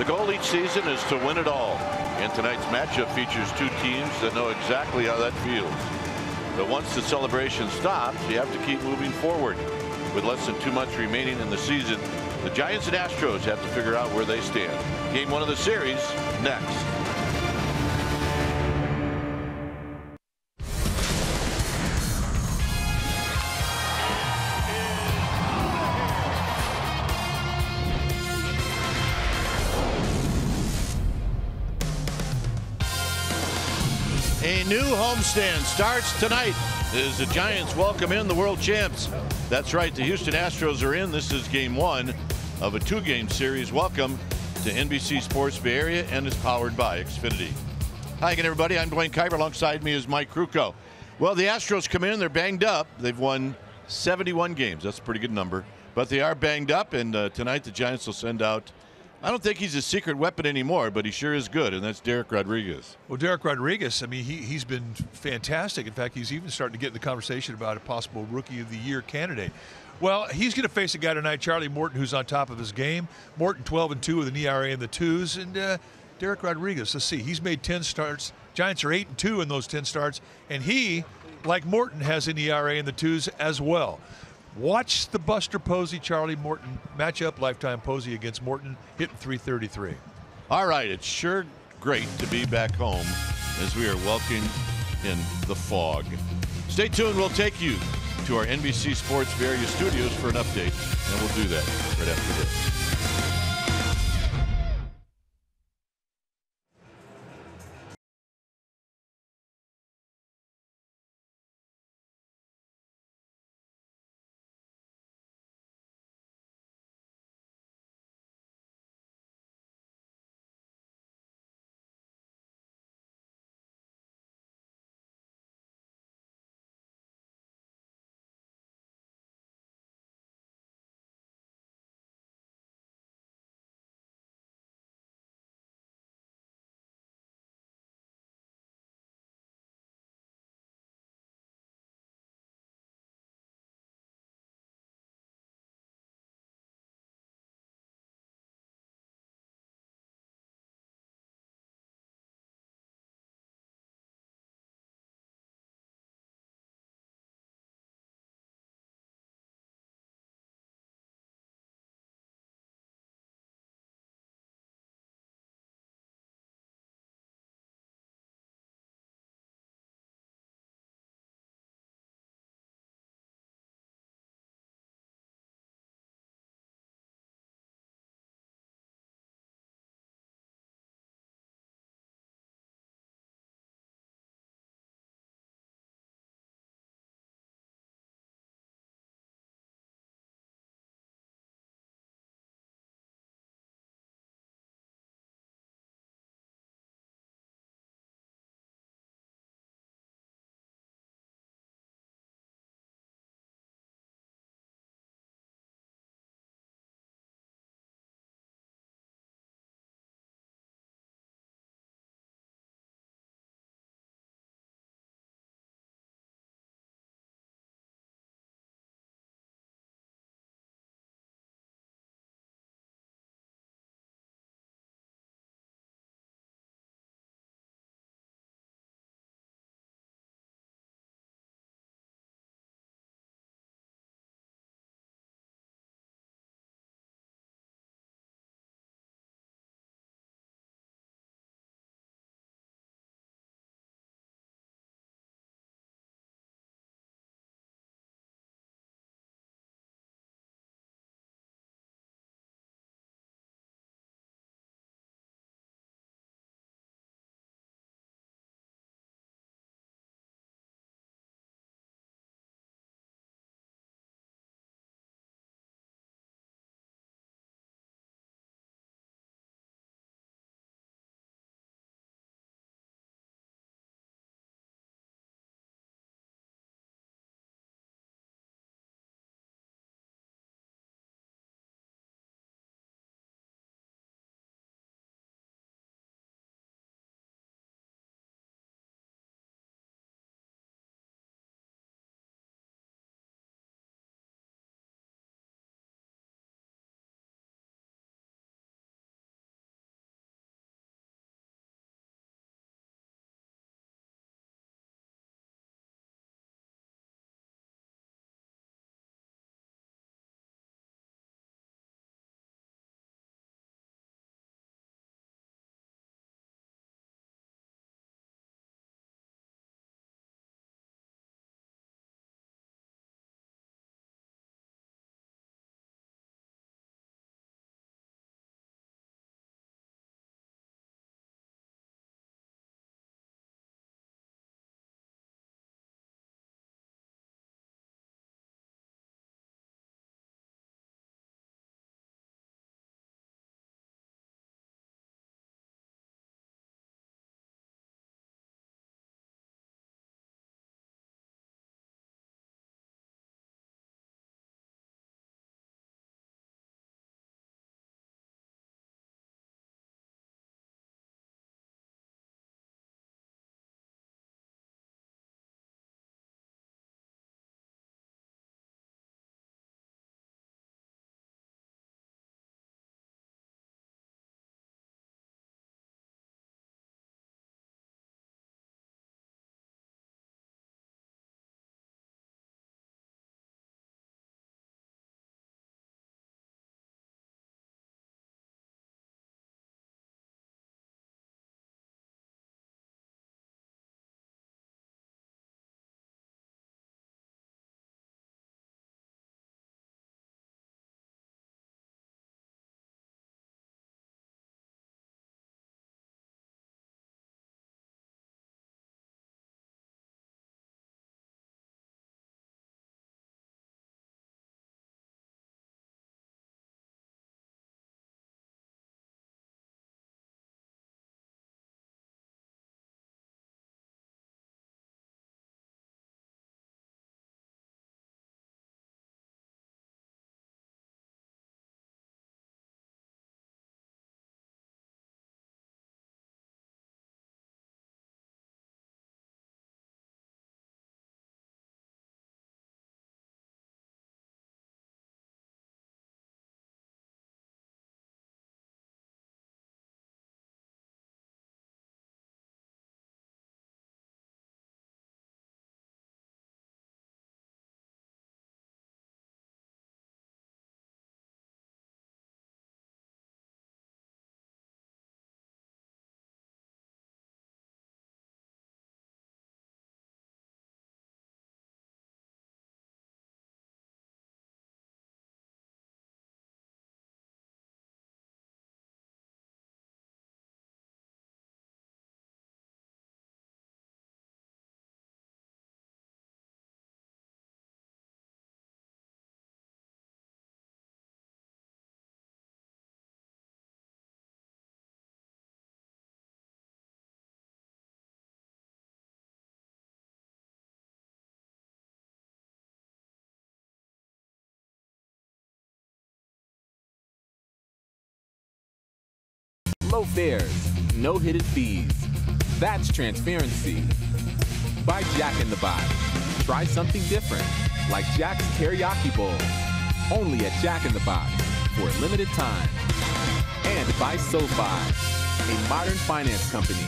The goal each season is to win it all. And tonight's matchup features two teams that know exactly how that feels. But once the celebration stops, you have to keep moving forward. With less than 2 months remaining in the season, the Giants and Astros have to figure out where they stand. Game 1 of the series next. A new homestand starts tonight as the Giants welcome in the world champs. That's right, the Houston Astros are in. This is game 1 of a 2-game series. Welcome to NBC Sports Bay Area, and is powered by Xfinity. Hi again, everybody. I'm Dwayne Kuiper. Alongside me is Mike Krukow. Well, the Astros come in. They're banged up. They've won 71 games. That's a pretty good number. But they are banged up, and tonight the Giants will send out, I don't think he's a secret weapon anymore, but he sure is good, and that's Derek Rodriguez. Well, Derek Rodriguez, I mean, he's been fantastic. In fact, he's even starting to get in the conversation about a possible Rookie of the Year candidate. Well, he's going to face a guy tonight, Charlie Morton, who's on top of his game. Morton 12-2 with an ERA in the 2s, and Derek Rodriguez, let's see, he's made 10 starts. Giants are 8-2 in those 10 starts, and he, like Morton, has an ERA in the 2s as well. Watch the Buster Posey, Charlie Morton matchup. Lifetime Posey against Morton, hitting .333. All right, it's sure great to be back home as we are welcoming in the fog. Stay tuned. We'll take you to our NBC Sports Bay Area studios for an update, and we'll do that right after this. low fares, no hidden fees. That's transparency. By Jack in the Box. Try something different, like Jack's Teriyaki Bowl. Only at Jack in the Box for a limited time. And by SoFi, a modern finance company.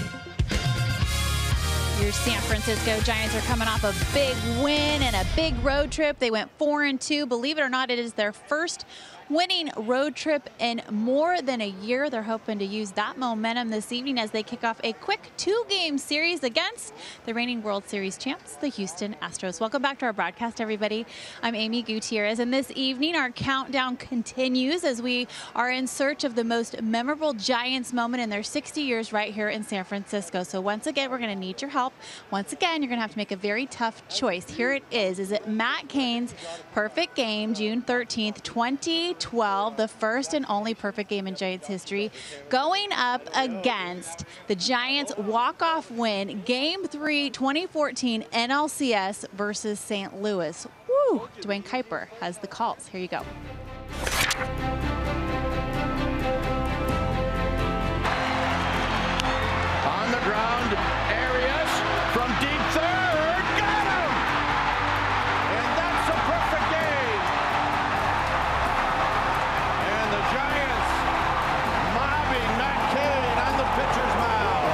Your San Francisco Giants are coming off a big win and a big road trip. They went 4-2. Believe it or not, it is their first winning road trip in more than a year. They're hoping to use that momentum this evening as they kick off a quick 2-game series against the reigning World Series champs, the Houston Astros. Welcome back to our broadcast, everybody. I'm Amy Gutierrez, and this evening our countdown continues as we are in search of the most memorable Giants moment in their 60 years right here in San Francisco. So once again, we're going to need your help. Once again, you're going to have to make a very tough choice. Here it is. Is it Matt Cain's perfect game, June 13th, 2012, the first and only perfect game in Giants history, going up against the Giants' walk-off win, Game 3, 2014 NLCS versus St. Louis? Woo! Dwayne Kuiper has the calls. Here you go. On the ground, Arias from deep third, got him! And that's a perfect game. And the Giants mobbing Matt Cain on the pitcher's mound.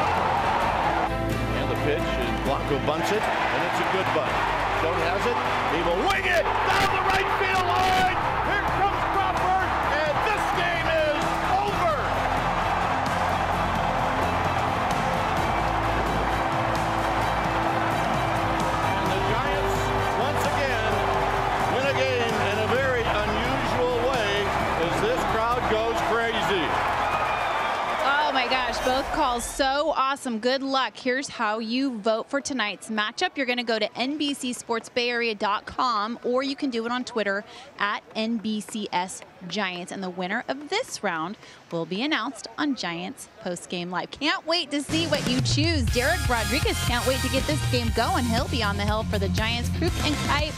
And the pitch, and Blanco bunts it, and it's a good bunt. Stone has it, he will wing it down the right field line. Here comes Crawford, and this game is over. The Giants, once again, win a game in a very unusual way as this crowd goes crazy. Oh my gosh, both calls so awesome. Good luck. Here's how you vote for tonight's matchup. You're going to go to NBCSportsBayArea.com, or you can do it on Twitter at NBCS Giants. And the winner of this round will be announced on Giants Postgame Live. Can't wait to see what you choose. Derek Rodriguez can't wait to get this game going. He'll be on the hill for the Giants. Kruk and Kite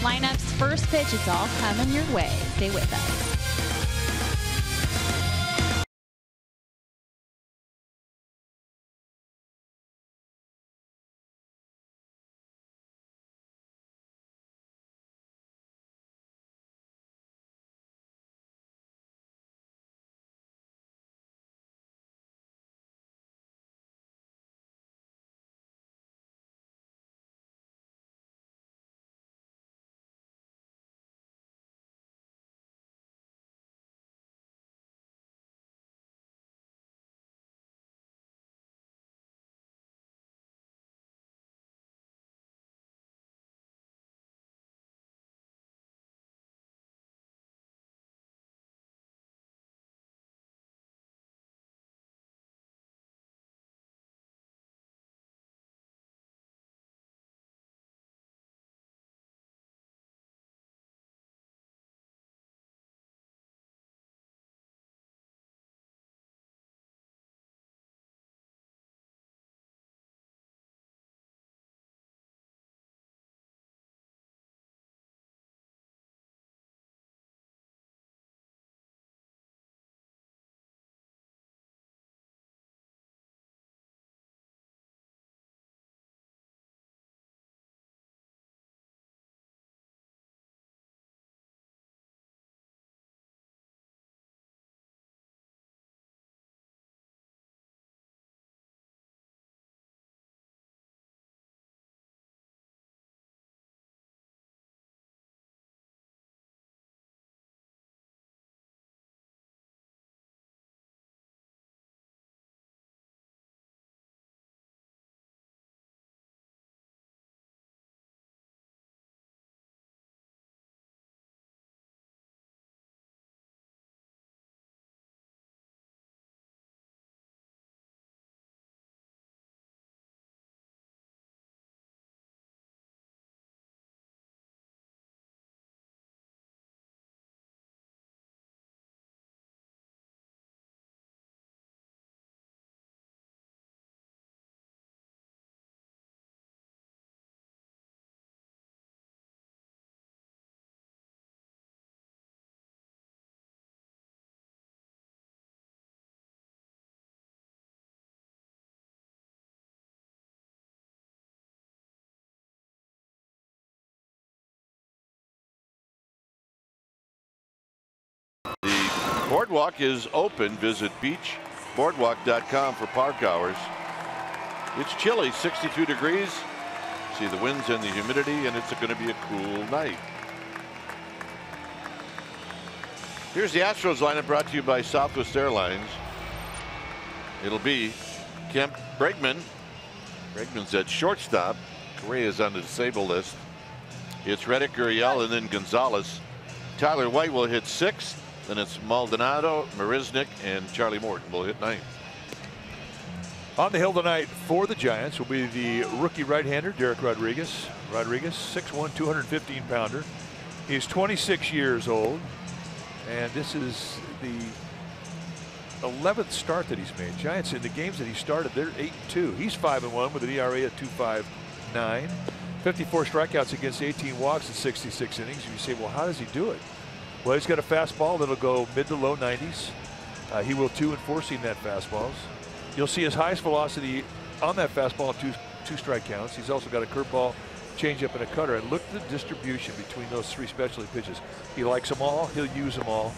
lineups, first pitch. It's all coming your way. Stay with us. Boardwalk is open. Visit beachboardwalk.com for park hours. It's chilly, 62 degrees. See the winds and the humidity, and it's going to be a cool night. Here's the Astros lineup brought to you by Southwest Airlines. It'll be Kemp, Bregman. Bregman's at shortstop. Correa's on the disabled list. It's Reddick, Gurriel, and then Gonzalez. Tyler White will hit 6th. Then it's Maldonado, Marisnick, and Charlie Morton will hit 9th. On the hill tonight for the Giants will be the rookie right-hander Derek Rodriguez. Rodriguez, 6'1", 215-pounder. He's 26 years old, and this is the 11th start that he's made. Giants, in the games that he started, they're 8-2. He's 5-1 with an ERA at 2.59. 54 strikeouts against 18 walks in 66 innings. And you say, well, how does he do it? Well, he's got a fastball that'll go mid to low 90s. He will too enforcing that fastballs. You'll see his highest velocity on that fastball at two strike counts. He's also got a curveball, changeup, and a cutter. And look at the distribution between those 3 specialty pitches. He likes them all. He'll use them all.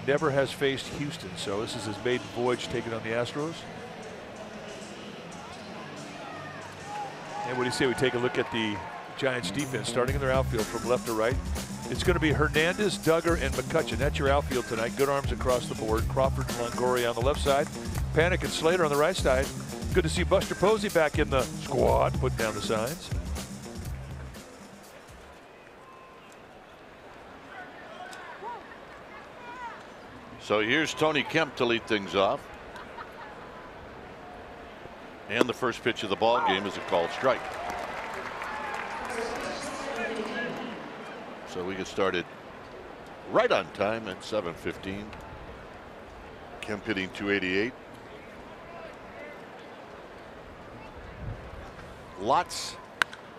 Never has faced Houston, so this is his maiden voyage taking on the Astros. And what do you say we take a look at the Giants defense starting in their outfield from left to right? It's going to be Hernandez, Duggar, and McCutchen. That's your outfield tonight. Good arms across the board. Crawford and Longoria on the left side. Panic and Slater on the right side. Good to see Buster Posey back in the squad, putting down the signs. So here's Tony Kemp to lead things off. And the first pitch of the ball game is a called strike. So we get started right on time at 7:15. Kemp hitting 288. Lots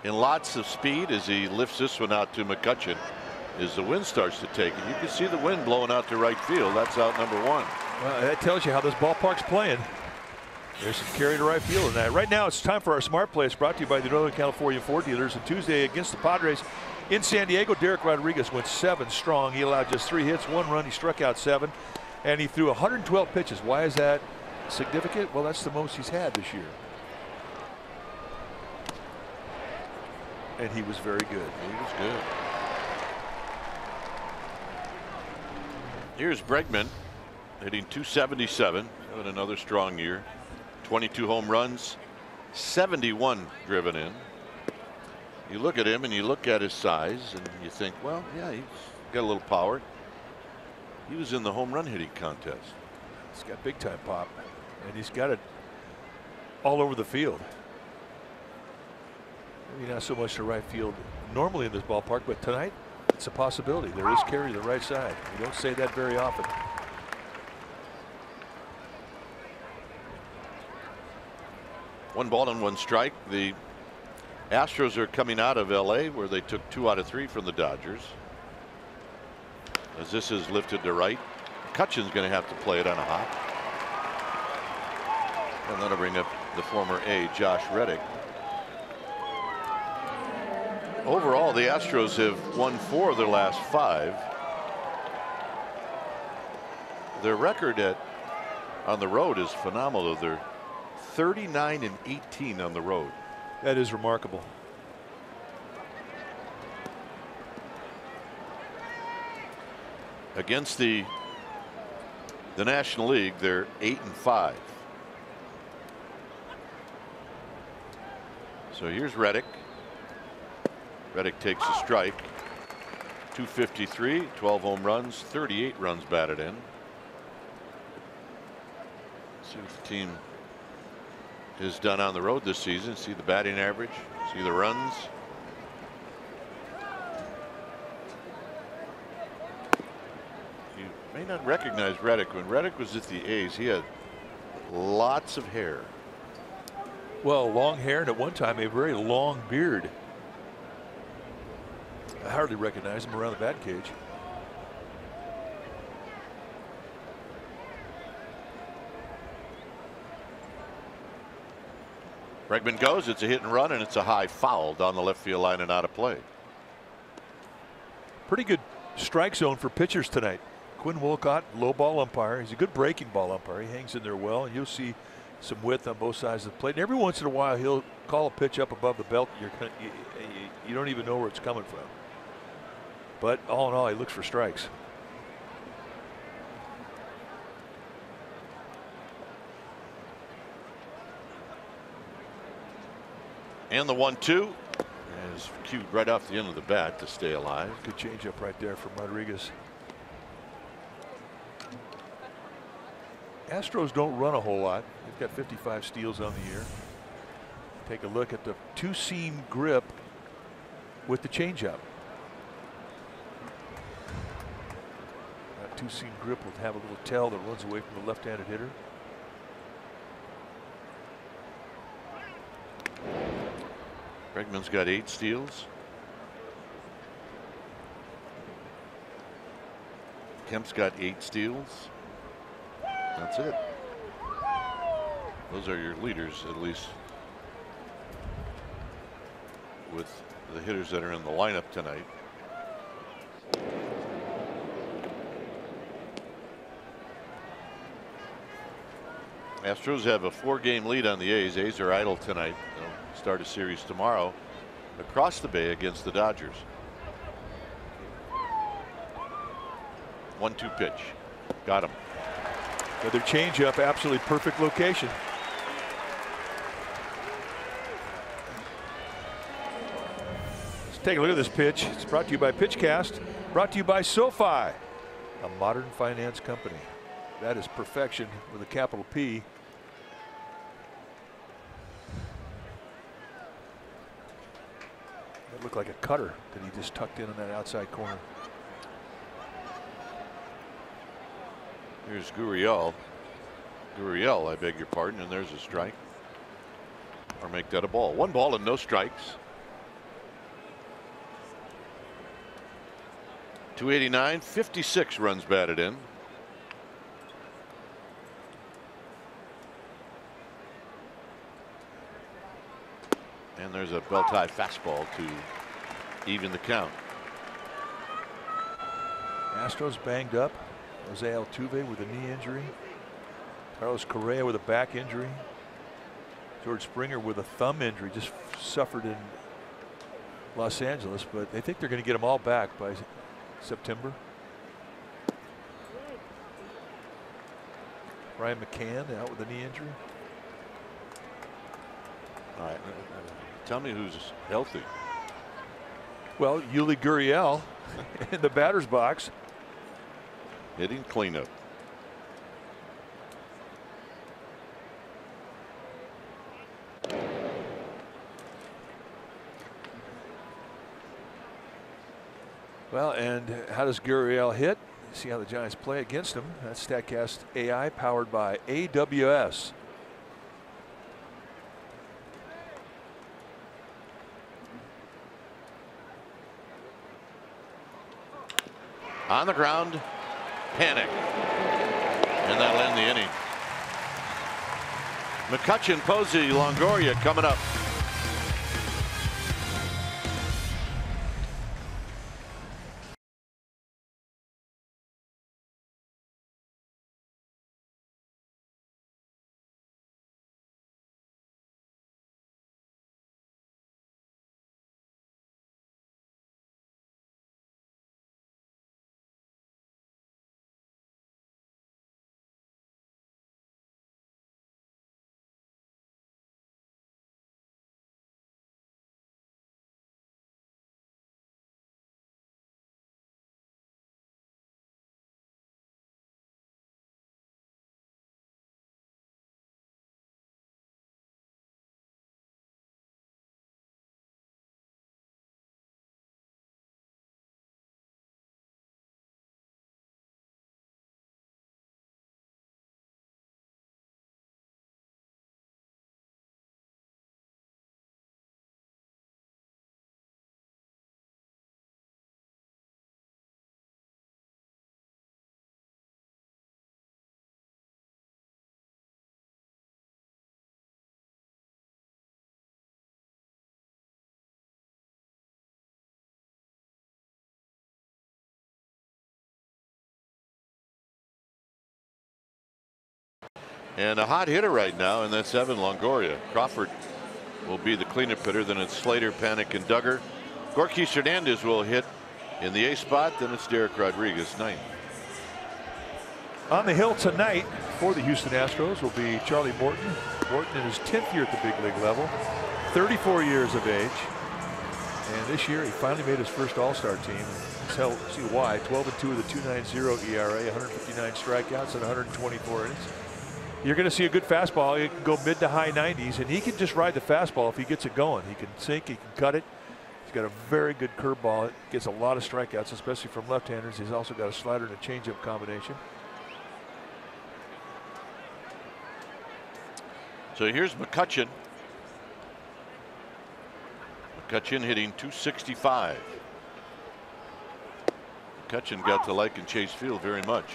and lots of speed as he lifts this one out to McCutchen as the wind starts to take it. You can see the wind blowing out to right field. That's out number 1. Well, that tells you how this ballpark's playing. There's some carry to right field in that. Right now it's time for our Smart Play. It's brought to you by the Northern California Ford dealers. And Tuesday against the Padres in San Diego, Derek Rodriguez went 7 strong. He allowed just 3 hits, 1 run. He struck out 7, and he threw 112 pitches. Why is that significant? Well, that's the most he's had this year. And he was very good. He was good. Here's Bregman hitting 277, having another strong year. 22 home runs, 71 driven in. You look at him and you look at his size and you think, well, yeah, he's got a little power. He was in the home run hitting contest. He's got big time pop, and he's got it all over the field. Maybe not so much to right field normally in this ballpark, but tonight it's a possibility. There is carry to the right side. You don't say that very often. One ball and 1 strike. The Astros are coming out of LA where they took 2 out of 3 from the Dodgers. As this is lifted to right, McCutchen's going to have to play it on a hop. And that'll bring up the former A, Josh Reddick. Overall, the Astros have won 4 of their last 5. Their record on the road is phenomenal. They're 39-18 on the road. That is remarkable. Against the National League, they're 8-5. So here's Reddick. Reddick takes a strike. 253, 12 home runs, 38 runs batted in. See what the team has done on the road this season. See the batting average, see the runs. You may not recognize Reddick. When Reddick was at the A's, he had lots of hair. Well, long hair, and at one time a very long beard. I hardly recognize him around the bat cage. Bregman goes. It's a hit and run, and it's a high foul down the left field line and out of play. Pretty good strike zone for pitchers tonight. Quinn Wolcott, low ball umpire. He's a good breaking ball umpire. He hangs in there well, and you'll see some width on both sides of the plate. And every once in a while, he'll call a pitch up above the belt. You don't even know where it's coming from. But all in all, he looks for strikes. And the 1-2 is cued right off the end of the bat to stay alive. Good changeup right there from Rodriguez. Astros don't run a whole lot. They've got 55 steals on the year. Take a look at the two-seam grip with the changeup. That two-seam grip will have a little tail that runs away from the left-handed hitter. Bregman's got 8 steals. Kemp's got 8 steals. That's it. Those are your leaders, at least with the hitters that are in the lineup tonight. Astros have a 4-game lead on the A's. A's are idle tonight. They'll start a series tomorrow across the bay against the Dodgers. 1-2 pitch. Got him. Another changeup, absolutely perfect location. Let's take a look at this pitch. It's brought to you by PitchCast, brought to you by SoFi, a modern finance company. That is perfection with a capital P. That looked like a cutter that he just tucked in that outside corner. Here's Gurriel. Gurriel, I beg your pardon, and there's a strike. Or make that a ball. 1 ball and no strikes. 289, 56 runs batted in. And there's a belt-high fastball to even the count. Astros banged up. Jose Altuve with a knee injury. Carlos Correa with a back injury. George Springer with a thumb injury, just suffered in Los Angeles, but they think they're going to get them all back by September. Ryan McCann out with a knee injury. All right, tell me who's healthy. Well, Yuli Gurriel in the batter's box. Hitting cleanup. Well, and how does Gurriel hit? See how the Giants play against him. That's StatCast AI powered by AWS. On the ground, panic, and that'll end the inning. McCutchen, Posey, Longoria coming up. And a hot hitter right now, and that's Evan Longoria. Crawford will be the cleanup hitter. Then it's Slater, Panic, and Duggar. Gorky Hernandez will hit in the A spot. Then it's Derek Rodriguez, ninth. On the hill tonight for the Houston Astros will be Charlie Morton. Morton in his 10th year at the big league level, 34 years of age. And this year he finally made his first All-Star team. Tell see why. 12-2 with a 2.90 ERA, 159 strikeouts, and 124 innings. You're going to see a good fastball. It can go mid to high 90s, and he can just ride the fastball if he gets it going. He can sink, he can cut it. He's got a very good curveball. It gets a lot of strikeouts, especially from left-handers. He's also got a slider and a changeup combination. So here's McCutchen. McCutchen hitting 265. McCutchen got to like and Chase Field very much.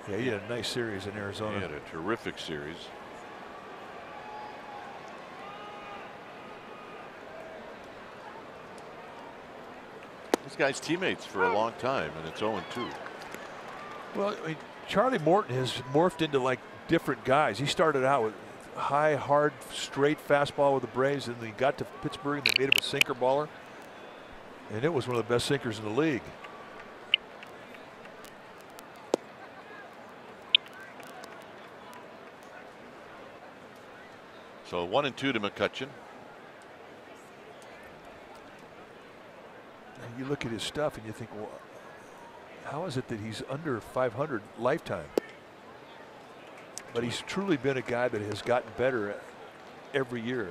Yeah, he had a nice series in Arizona. He had a terrific series. This guy's teammates for a long time, and it's 0-2. Well, I mean, Charlie Morton has morphed into like different guys. He started out with high, hard, straight fastball with the Braves, and then he got to Pittsburgh and they made him a sinker baller. And it was one of the best sinkers in the league. So 1-2 to McCutchen. And you look at his stuff and you think, well, how is it that he's under 500 lifetime? But he's truly been a guy that has gotten better every year.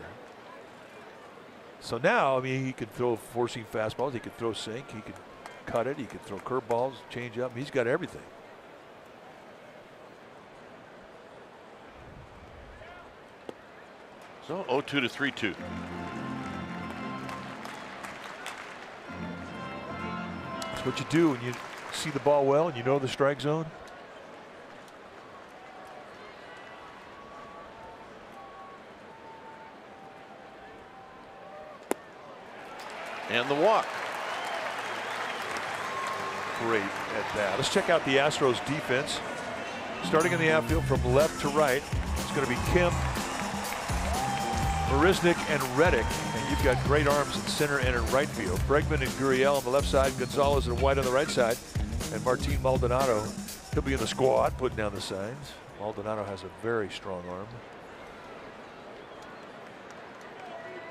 So now, I mean, he can throw four-seam fastballs, he can throw sink, he can cut it, he can throw curveballs, change up. He's got everything. So 0-2 to 3-2. That's what you do when you see the ball well and you know the strike zone. And the walk. Great at that. Let's check out the Astros defense. Starting in the outfield from left to right, it's going to be Kim, Marisnik, and Reddick. And you've got great arms in center and in right field. Bregman and Gurriel on the left side, Gonzalez and White on the right side. And Martin Maldonado, he'll be in the squad putting down the signs. Maldonado has a very strong arm.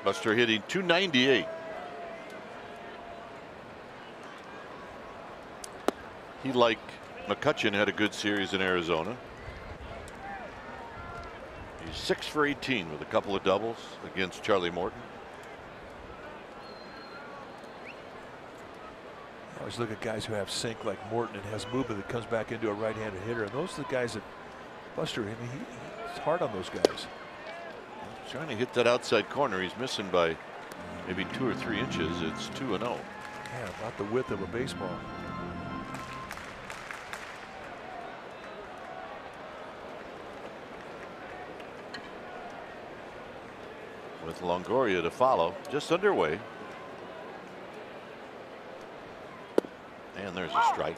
Buster hitting 298. He, like McCutchen, had a good series in Arizona. He's 6 for 18 with a couple of doubles against Charlie Morton. I always look at guys who have sink like Morton and has movement that comes back into a right-handed hitter. And those are the guys that Buster, I mean, he's hard on those guys. He's trying to hit that outside corner. He's missing by maybe 2 or 3 inches. It's 2-0. Yeah, about the width of a baseball. With Longoria to follow, just underway. And there's a strike.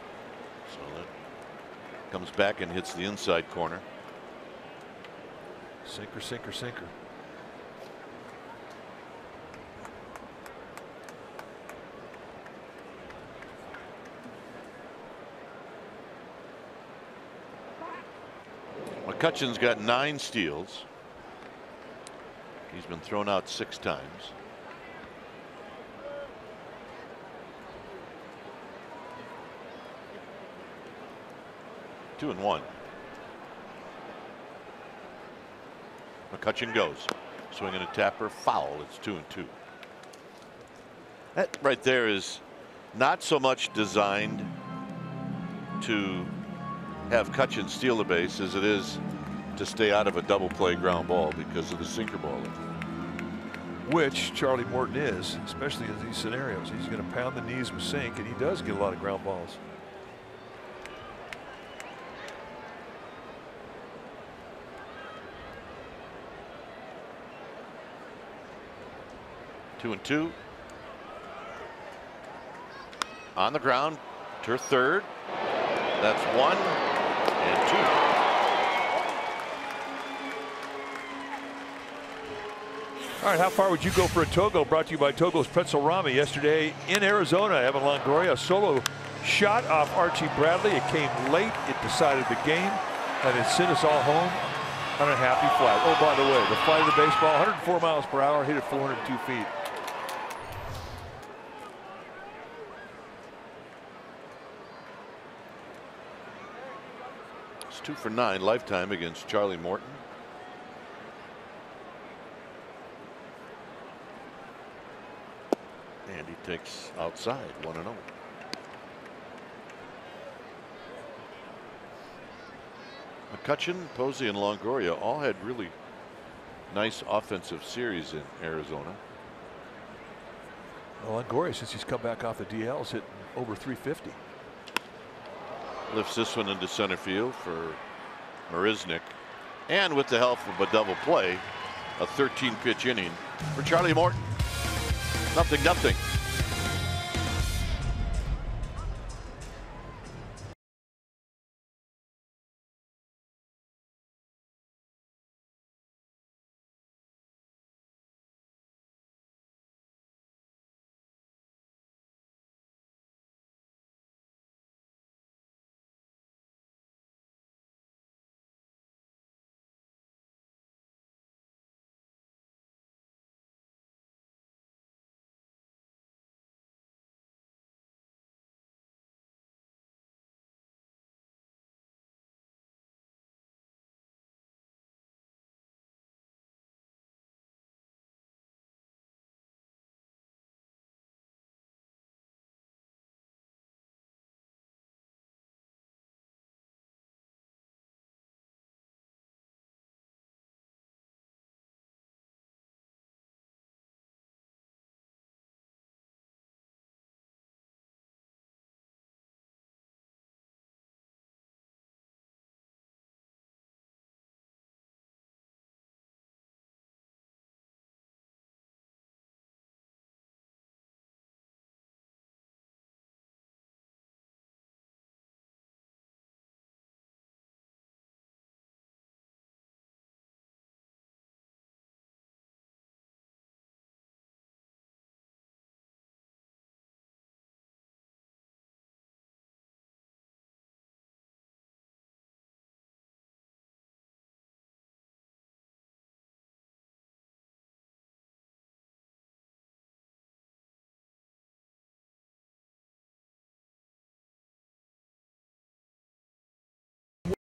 So that comes back and hits the inside corner. Sinker, sinker, sinker. McCutchen's got 9 steals. He's been thrown out 6 times. Two and 1. McCutchen goes. Swinging a tapper, foul. It's 2-2. That right there is not so much designed to have Cutchen steal the base as it is to stay out of a double play ground ball because of the sinker ball. Which Charlie Morton is, especially in these scenarios. He's going to pound the knees with sink, and he does get a lot of ground balls. Two and 2. On the ground to third. That's 1. and 2. All right, how far would you go for a Togo? Brought to you by Togo's Pretzel Rami. Yesterday in Arizona, Evan Longoria, a solo shot off Archie Bradley. It came late. It decided the game, and it sent us all home on a happy flight. Oh, by the way, the flight of the baseball, 104 miles per hour, hit it 402 feet. It's 2 for 9 lifetime against Charlie Morton. And he takes outside 1-0. McCutchen, Posey, and Longoria all had really nice offensive series in Arizona. Well, Longoria, since he's come back off the DL, is hitting over 350. Lifts this one into center field for Marisnick. And with the help of a double play, a 13-pitch inning for Charlie Morton. 0-0.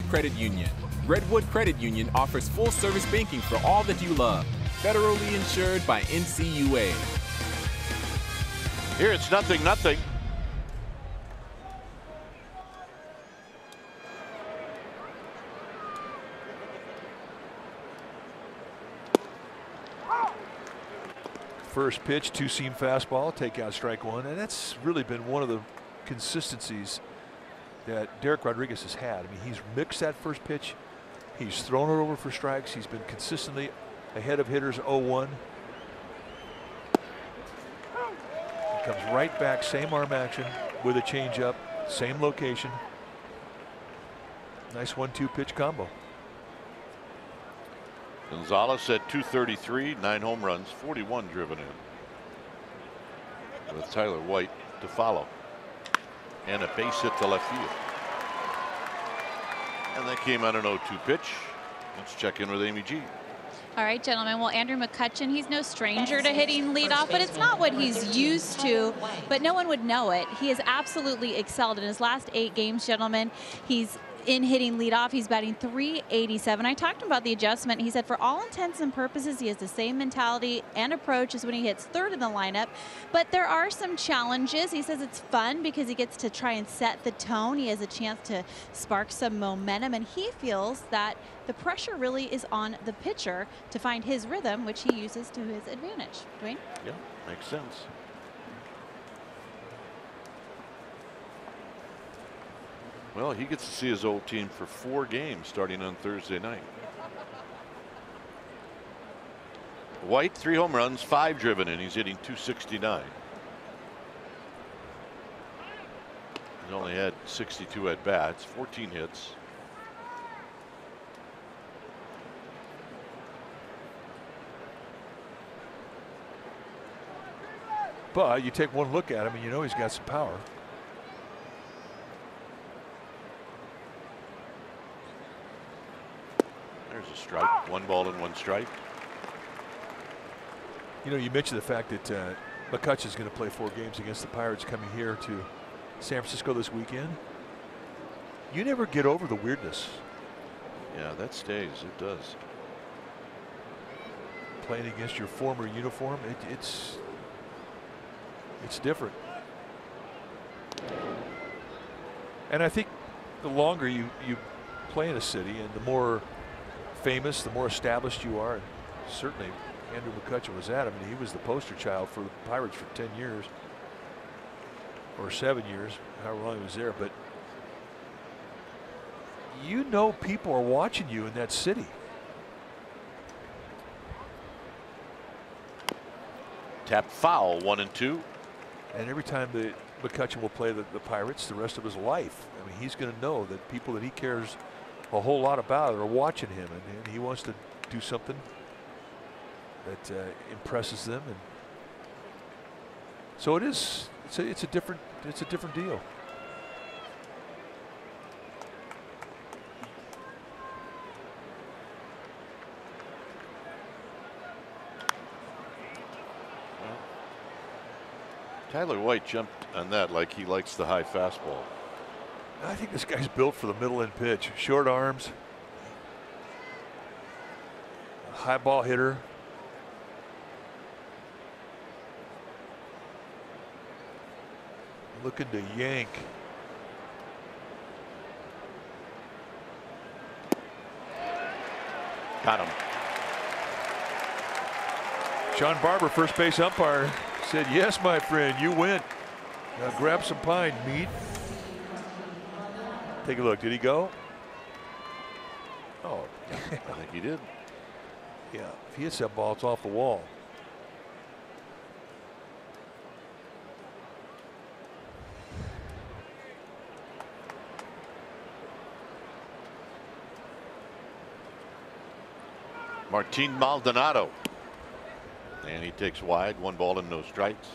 Credit Union. Redwood Credit Union offers full-service banking for all that you love. Federally insured by NCUA. Here it's 0-0. First pitch, two-seam fastball, take out strike one, and that's really been one of the consistencies that Derek Rodriguez has had. I mean, he's mixed that first pitch. He's thrown it over for strikes. He's been consistently ahead of hitters 0-1. He comes right back, same arm action with a changeup, same location. Nice 1-2 pitch combo. Gonzalez at 233, 9 home runs, 41 driven in. With Tyler White to follow. And a base hit to left field. And that came on an 0-2 pitch. Let's check in with Amy G. All right, gentlemen. Well, Andrew McCutchen, he's no stranger to hitting leadoff, but it's not what he's used to. But no one would know it. He has absolutely excelled in his last 8 games, gentlemen. He's in hitting leadoff. He's batting .387. I talked about the adjustment. He said for all intents and purposes, he has the same mentality and approach as when he hits third in the lineup. But there are some challenges. He says it's fun because he gets to try and set the tone. He has a chance to spark some momentum, and he feels that the pressure really is on the pitcher to find his rhythm, which he uses to his advantage. Dwayne? Yeah, makes sense. Well, he gets to see his old team for 4 games starting on Thursday night. White, 3 home runs, 5 driven in. He's hitting .269. He's only had 62 at bats, 14 hits. But you take one look at him and you know he's got some power. There's a strike. 1 ball and 1 strike. You know, you mentioned the fact that McCutcheon's going to play 4 games against the Pirates coming here to San Francisco this weekend. You never get over the weirdness. Yeah, that stays. It does. Playing against your former uniform, it's different. And I think the longer you play in a city and the more famous, the more established you are, and certainly Andrew McCutcheon was at. I mean, he was the poster child for the Pirates for 10 years or 7 years, however long he was there. But you know people are watching you in that city. Tap foul, 1 and 2. And every time that McCutcheon will play the Pirates the rest of his life, I mean, he's going to know that people that he cares a whole lot about are watching him, and he wants to do something that impresses them. And so it's a different deal. Tyler White jumped on that like he likes the high fastball. I think this guy's built for the middle end pitch. Short arms, high ball hitter. Looking to yank. Got him. Sean Barber, first base umpire, said, "Yes, my friend, you win. Now grab some pine, meat." Take a look. Did he go? Oh, I think he did. yeah. If he hits that ball, it's off the wall. Martin Maldonado. And he takes wide, 1 ball and no strikes.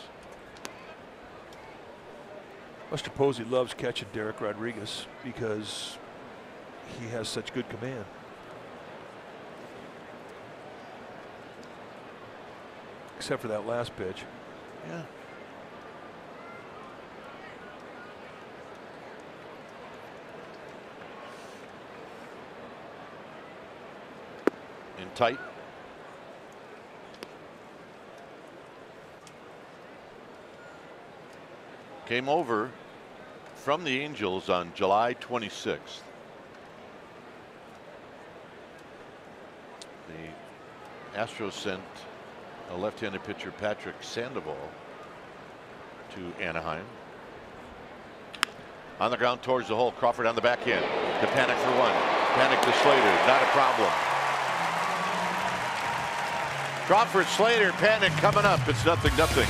Mr. Posey loves catching Derek Rodriguez because he has such good command. Except for that last pitch. Yeah. In tight. Came over from the Angels on July 26th. The Astros sent a left-handed pitcher, Patrick Sandoval, to Anaheim. On the ground towards the hole, Crawford on the backhand. To Panic for 1. Panic to Slater, not a problem. Crawford, Slater, Panic coming up. It's 0-0.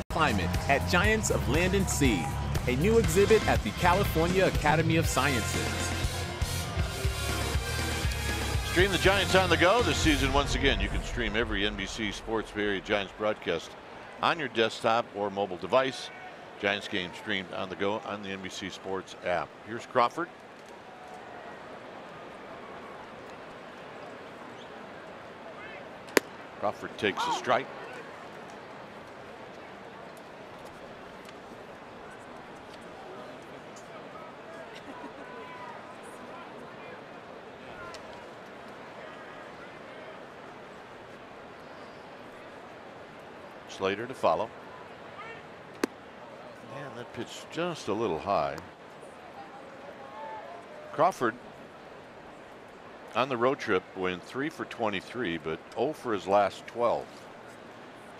climate at Giants of Land and Sea, a new exhibit at the California Academy of Sciences. Stream the Giants on the go this season. Once again, you can stream every NBC Sports Bay Area Giants broadcast on your desktop or mobile device. Giants game streamed on the go on the NBC Sports app. Here's Crawford. Crawford takes a strike. Slater to follow. And that pitch just a little high. Crawford on the road trip went 3 for 23, but 0 for his last 12.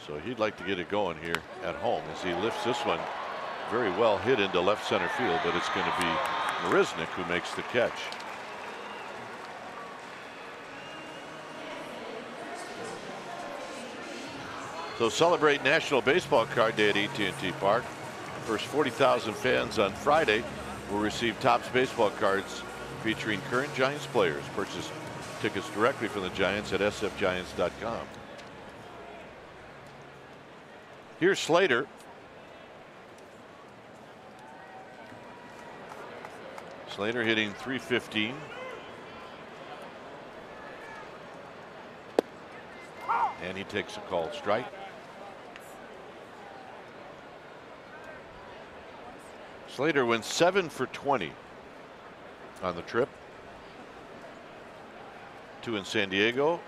So he'd like to get it going here at home as he lifts this one very well hit into left center field, but it's going to be Marisnick who makes the catch. So celebrate National Baseball Card Day at AT&T Park. First 40,000 fans on Friday will receive Topps baseball cards featuring current Giants players. Purchase tickets directly from the Giants at sfgiants.com. Here's Slater. Slater hitting .315. And he takes a called strike. Slater went 7 for 20 on the trip. 2 in San Diego,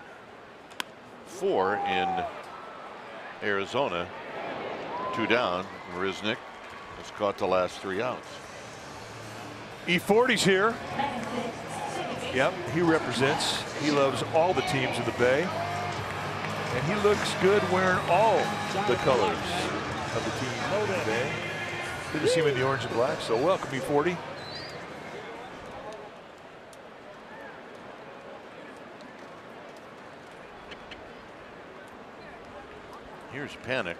4 in Arizona. 2 down. Marisnick has caught the last 3 outs. E40's here. Yep, he represents. He loves all the teams in the Bay. And he looks good wearing all the colors of the team in the Bay. Good to see him in the orange and black. So welcome, E40. Here's Panic.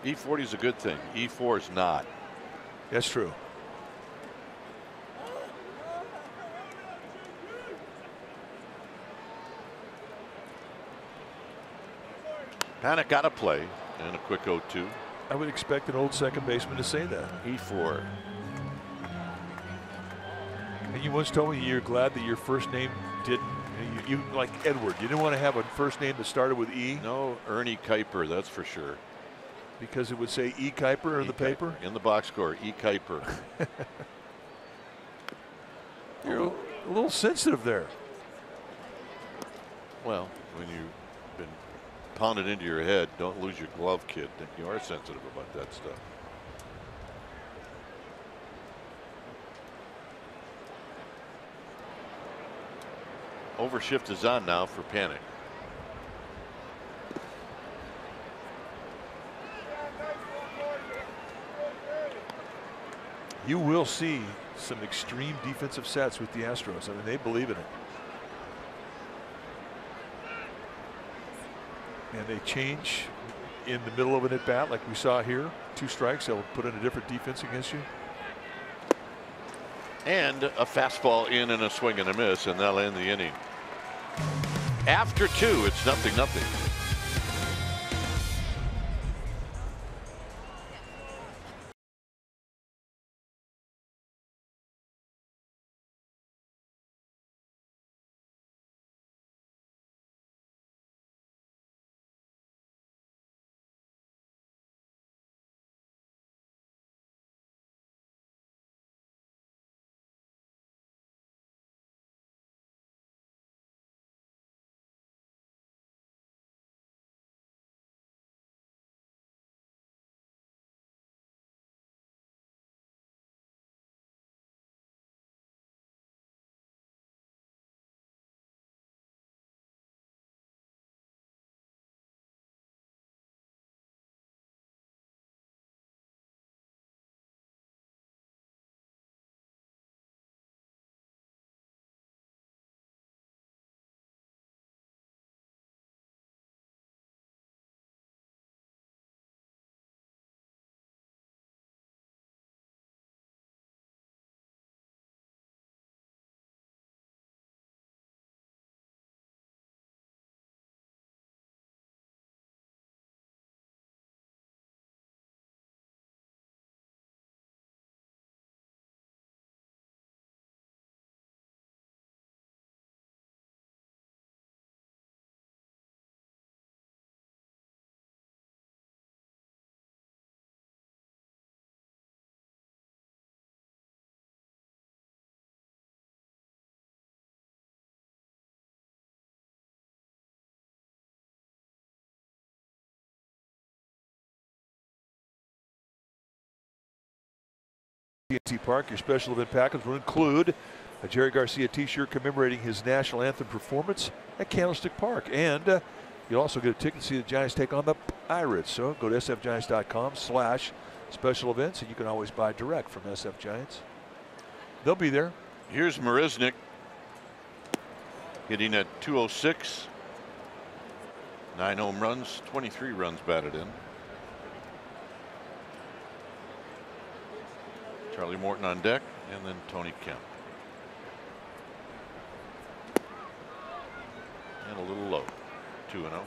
E40 is a good thing. E4 is not. That's true. Panic got a play and a quick 0-2. I would expect an old second baseman to say that. E4. And you once told me you're glad that your first name didn't, you like Edward, you didn't want to have a first name that started with E? No, Ernie Kuiper, that's for sure. Because it would say E. Kuiper in the paper? In the box score, E. Kuiper. You're a little sensitive there. Well, when you've been pounded into your head, don't lose your glove, kid. You are sensitive about that stuff. Overshift is on now for Panic. You will see some extreme defensive sets with the Astros. I mean, they believe in it. And they change in the middle of an at-bat like we saw here. 2 strikes, they'll put in a different defense against you. And a fastball in and a swing and a miss, and that'll end the inning. After 2, it's 0-0. TNT Park. Your special event package will include a Jerry Garcia t-shirt commemorating his national anthem performance at Candlestick Park. And you'll also get a ticket to see the Giants take on the Pirates. So go to sfgiants.com/special events, and you can always buy direct from SF Giants. They'll be there. Here's Marisnik hitting at 206. 9 home runs, 23 runs batted in. Charlie Morton on deck, and then Tony Kemp. And a little low, 2-0.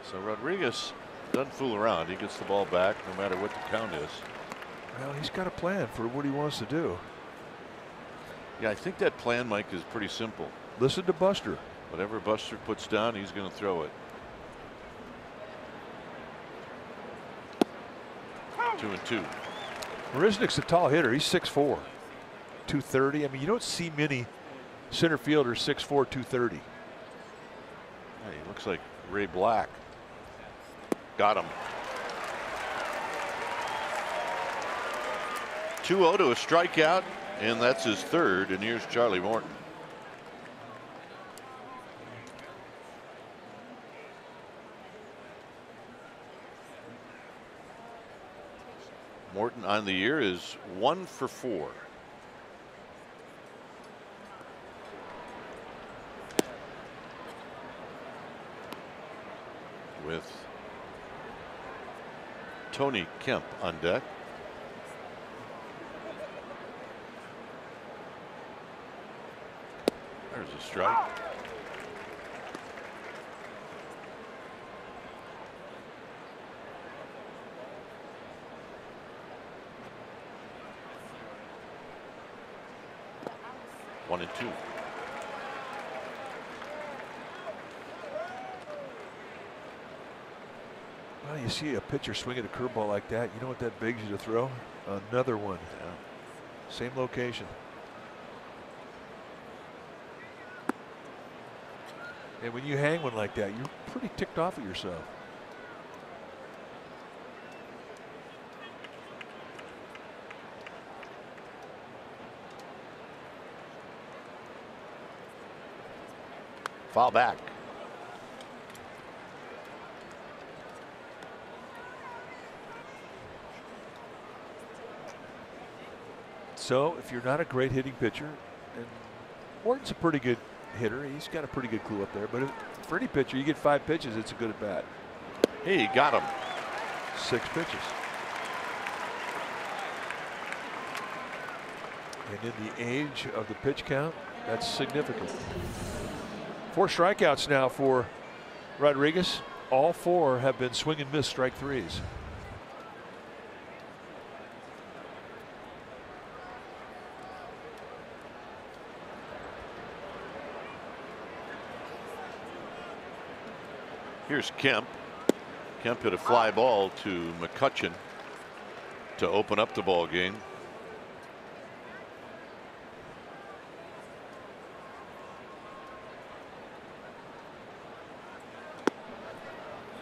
So Rodriguez doesn't fool around. He gets the ball back no matter what the count is. Well, he's got a plan for what he wants to do. Yeah, I think that plan, Mike, is pretty simple. Listen to Buster. Whatever Buster puts down, he's going to throw it. 2-2. Marisnik's a tall hitter. He's 6'4", 230. I mean, you don't see many center fielders 6'4", 230. Yeah, he looks like Ray Black. Got him. 2-0 to a strikeout, and that's his third. And here's Charlie Morton. Morton on the year is 1 for 4. With Tony Kemp on deck. There's a strike. One and two. Well, you see a pitcher swing at a curveball like that, you know what that begs you to throw? Another one. Yeah. Same location. And when you hang one like that, you're pretty ticked off at yourself. Foul back. So if you're not a great hitting pitcher, and Morton's a pretty good hitter, he's got a pretty good clue up there, but for any pitcher, you get 5 pitches, it's a good at bat. He got him. 6 pitches. And in the age of the pitch count, that's significant. 4 strikeouts now for Rodriguez. All 4 have been swing and miss strike threes. Here's Kemp. Kemp hit a fly ball to McCutcheon to open up the ball game.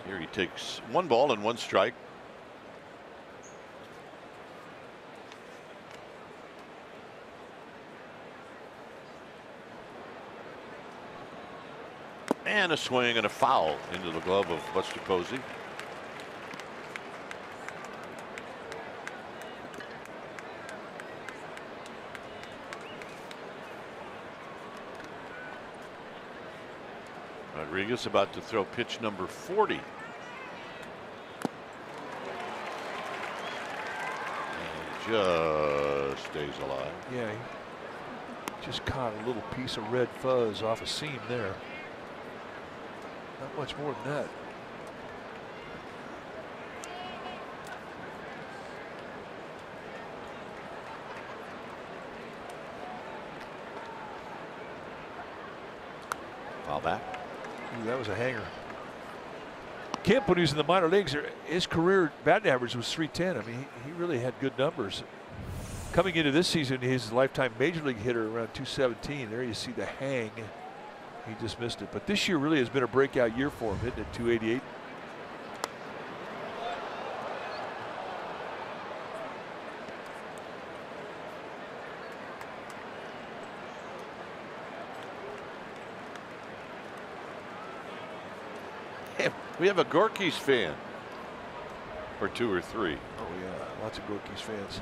Here he takes 1 ball and 1 strike. And a swing and a foul into the glove of Buster Posey. Rodriguez about to throw pitch number 40. And just stays alive. Yeah, he just caught a little piece of red fuzz off a seam there. Not much more than that. Foul back. Ooh, that was a hanger. Kemp, when he was in the minor leagues, his career batting average was .310. I mean, he really had good numbers. Coming into this season, his lifetime major league hitter around .217. There you see the hang. He just missed it. But this year really has been a breakout year for him, hitting at 288. We have a Gorky's fan. Or 2 or 3. Oh yeah, lots of Gorky's fans.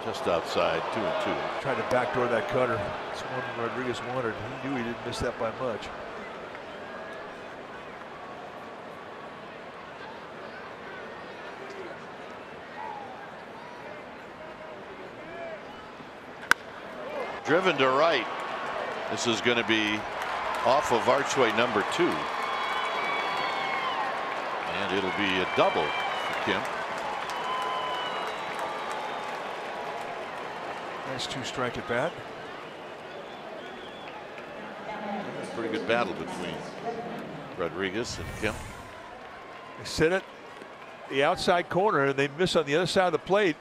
Just outside, 2 and 2. Trying to backdoor that cutter. It's one Rodriguez wanted. He knew he didn't miss that by much. Driven to right. This is going to be off of archway number 2. And it'll be a double for Kim. Nice 2-strike at bat. Pretty good battle between Rodriguez and Kim. They sit it the outside corner and they miss on the other side of the plate.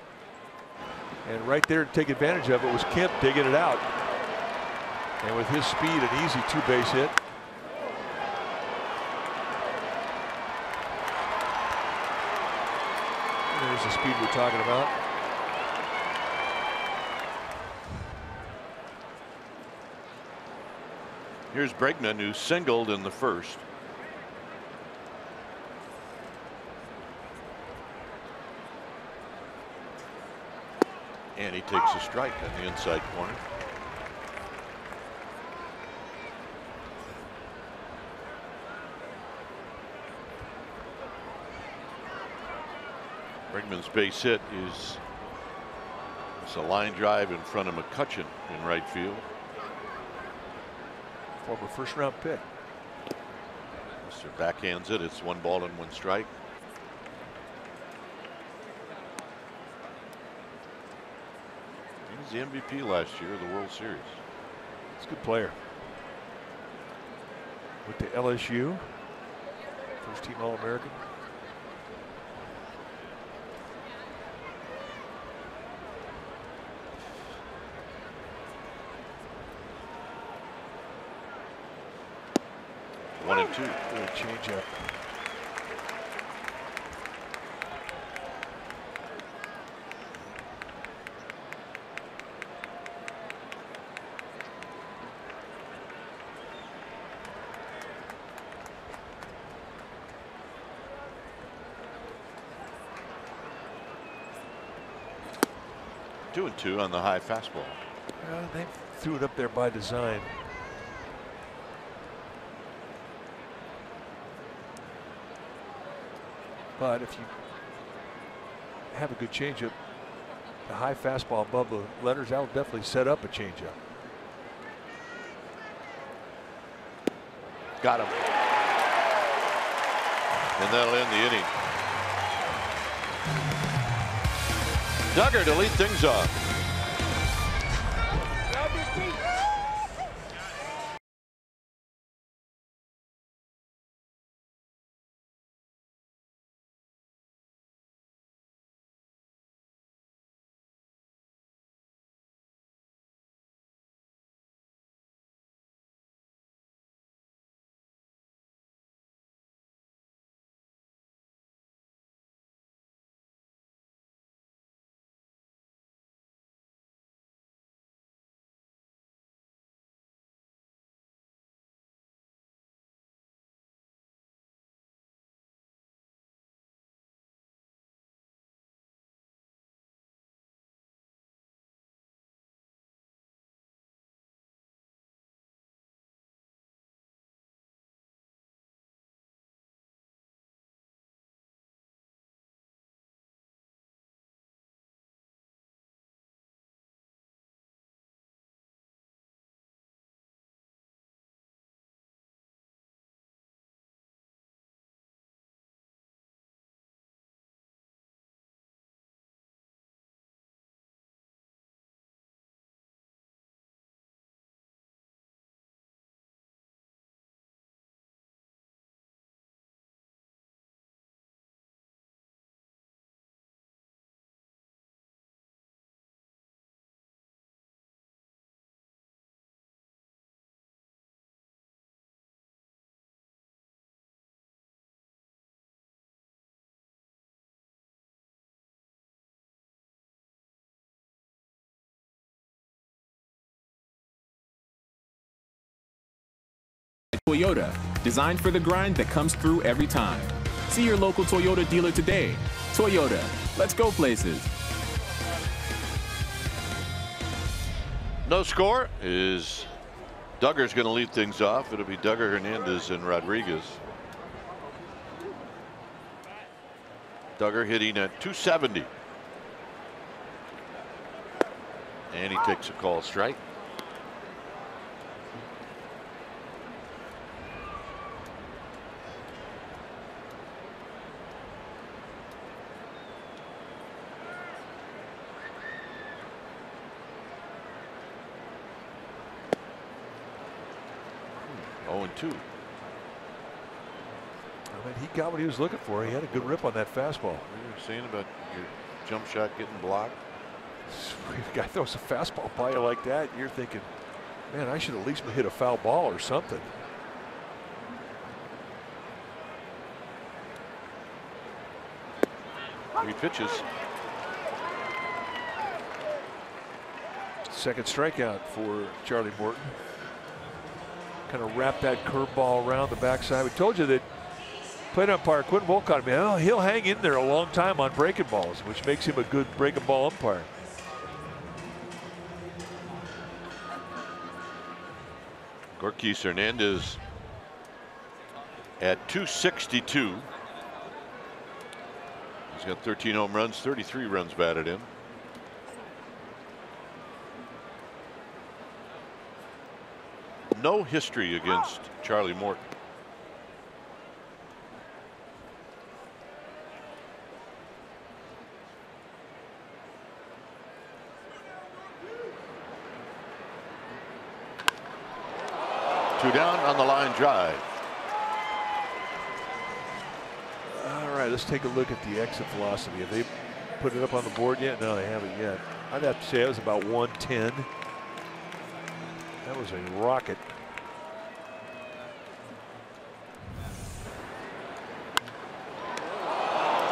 And right there to take advantage of it was Kemp digging it out. And with his speed, an easy 2-base hit. And there's the speed we're talking about. Here's Bregman, who singled in the first. And he takes a strike on the inside corner. Bregman's base hit is a line drive in front of McCutcheon in right field. Former first-round pick. Mr. backhands it. It's 1 ball and 1 strike. He was the MVP last year of the World Series. He's a good player. Went to LSU. First-team All-American. One and 2. Good change up. Two and 2 on the high fastball. They threw it up there by design. But if you have a good changeup, the high fastball above the letters, that will definitely set up a changeup. Got him. And that'll end the inning. Duggar to lead things off. Toyota, designed for the grind that comes through every time. See your local Toyota dealer today. Toyota, let's go places. No score is Duggar's going to lead things off. It'll be Duggar, Hernandez, and Rodriguez. Duggar hitting at 270. And he takes a call strike. Oh, 2. I mean, he got what he was looking for. He had a good rip on that fastball. You were saying about your jump shot getting blocked. If a guy throws a fastball by you like that, you're thinking, man, I should at least hit a foul ball or something. Three pitches. Second strikeout for Charlie Morton. Kind of wrap that curveball around the backside. We told you that plate umpire Quentin Wolcott, man, he'll hang in there a long time on breaking balls, which makes him a good breaking ball umpire. Gorkis Hernandez at 262. He's got 13 home runs, 33 runs batted in. No history against Charlie Morton. Two down on the line drive. All right, let's take a look at the exit velocity. Have they put it up on the board yet? No, they haven't yet. I'd have to say it was about 110. That was a rocket.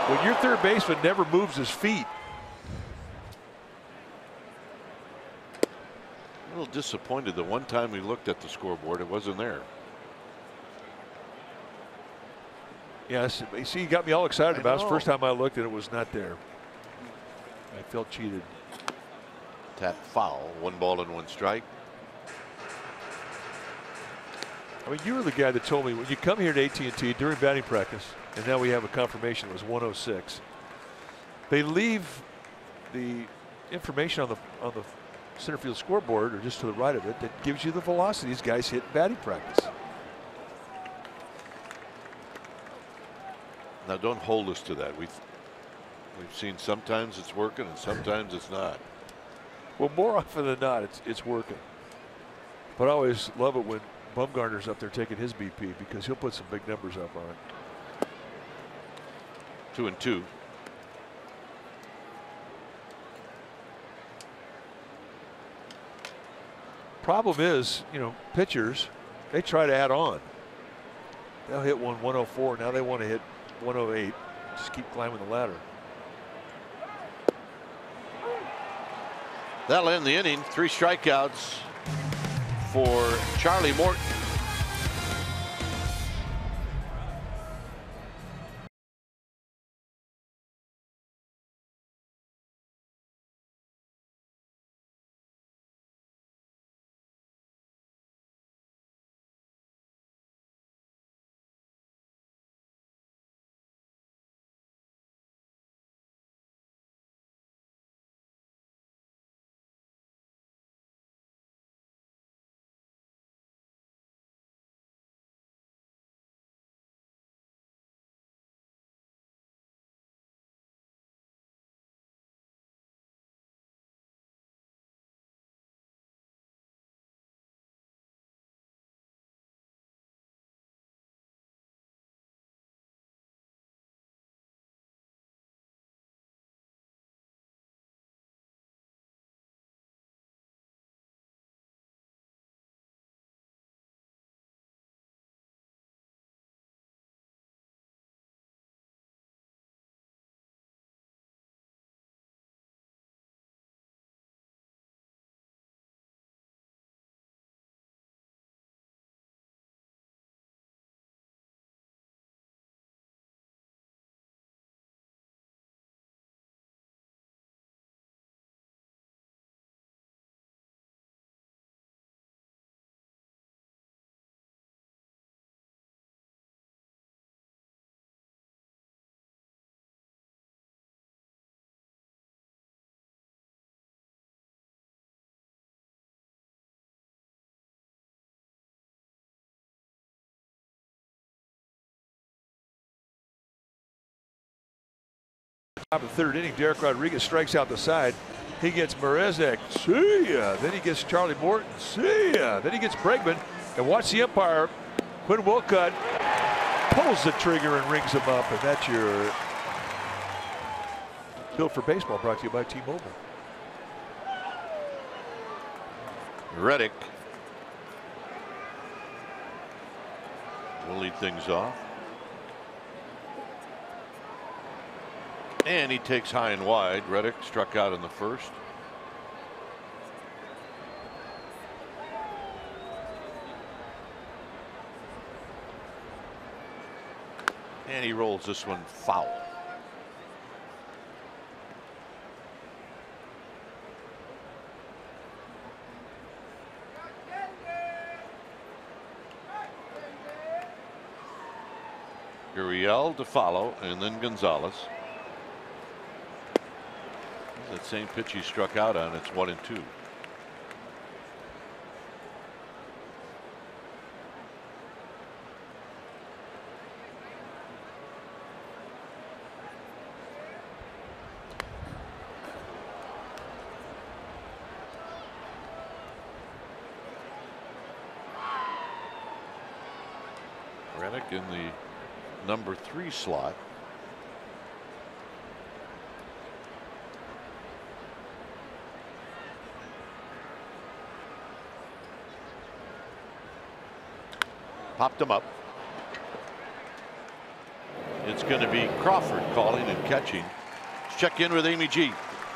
When your third baseman never moves his feet. A little disappointed the one time we looked at the scoreboard, it wasn't there. Yes, you see, you got me all excited about it. It's the first know. time I looked and it was not there. I felt cheated. Tap foul, 1 ball and 1 strike. I mean, you were the guy that told me when you come here to AT&T during batting practice, and now we have a confirmation it was 106. They leave the information on the center field scoreboard, or just to the right of it, that gives you the velocity these guys hit in batting practice. Now don't hold us to that. We've seen sometimes it's working and sometimes it's not. Well, more often than not, it's working. But I always love it when Bumgarner's up there taking his BP, because he'll put some big numbers up on it. 2-2. Problem is, you know, pitchers, they try to add on. They'll hit 104. Now they want to hit 108. Just keep climbing the ladder. That'll end the inning. 3 strikeouts for Charlie Morton. Top of the third inning, Derek Rodriguez strikes out the side. He gets Mrazek, see ya. Then he gets Charlie Morton, see ya. Then he gets Bregman. And watch the umpire, Quinn Wilcott, pulls the trigger and rings him up. And that's your Built for Baseball, brought to you by T-Mobile. Reddick will lead things off. And he takes high and wide. Reddick struck out in the first. And he rolls this one foul. Gurriel to follow, and then Gonzalez. That same pitch he struck out on. It's 1-2. Reddick in the number 3 slot. Popped him up. It's going to be Crawford calling and catching. Let's check in with Amy G.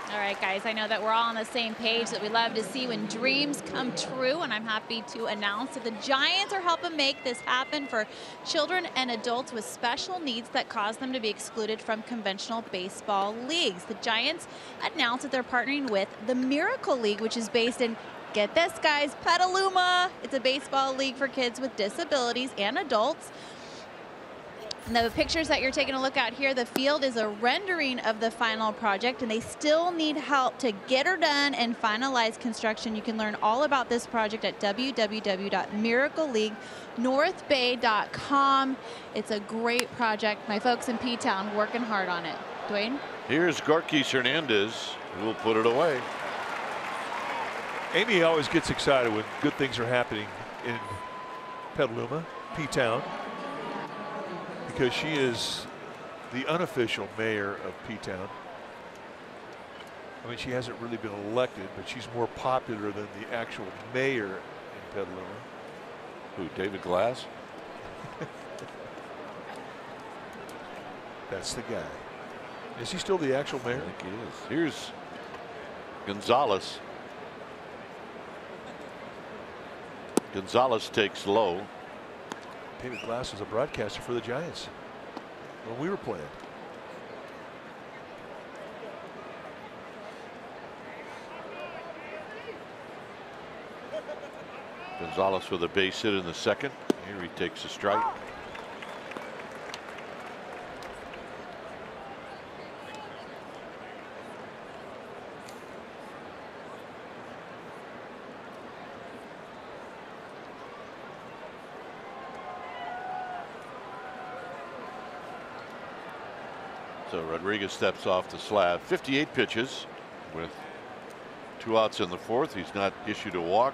All right, guys, I know that we're all on the same page, that we love to see when dreams come true, and I'm happy to announce that the Giants are helping make this happen for children and adults with special needs that cause them to be excluded from conventional baseball leagues. The Giants announced that they're partnering with the Miracle League, which is based in, get this, guys, Petaluma. It's a baseball league for kids with disabilities and adults. And the pictures that you're taking a look at here, the field is a rendering of the final project, and they still need help to get her done and finalize construction. You can learn all about this project at www.miracleleaguenorthbay.com. It's a great project. My folks in P-Town working hard on it. Dwayne? Here's Gorkis Hernandez, who will put it away. Amy always gets excited when good things are happening in Petaluma, P-Town, because she is the unofficial mayor of P-Town. I mean, she hasn't really been elected, but she's more popular than the actual mayor in Petaluma. Who, David Glass? That's the guy. Is he still the actual mayor? I think he is. Here's Gonzalez. Gonzalez takes low. David Glass was a broadcaster for the Giants when we were playing. Gonzalez with a base hit in the second. Here he takes a strike. So Rodriguez steps off the slab. 58 pitches with 2 outs in the fourth. He's not issued a walk.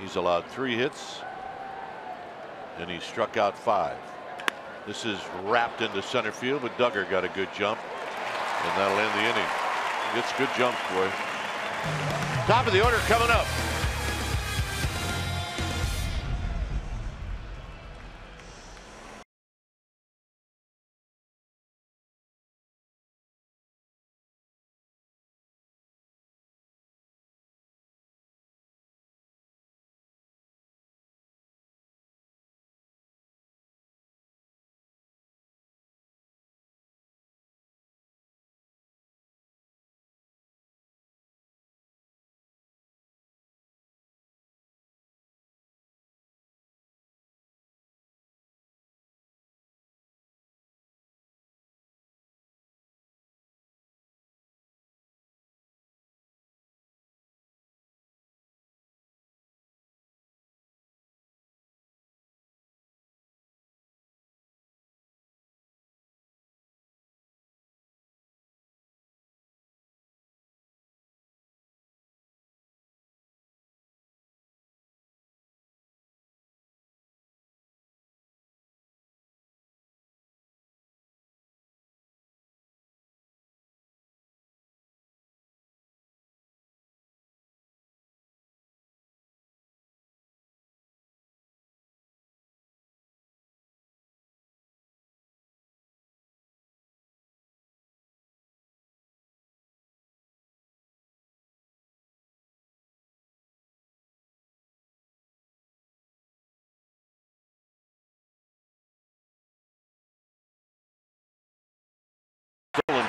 He's allowed 3 hits, and he struck out 5. This is wrapped into center field, but Duggar got a good jump, and that'll end the inning. He gets good jumps, boy. Top of the order coming up.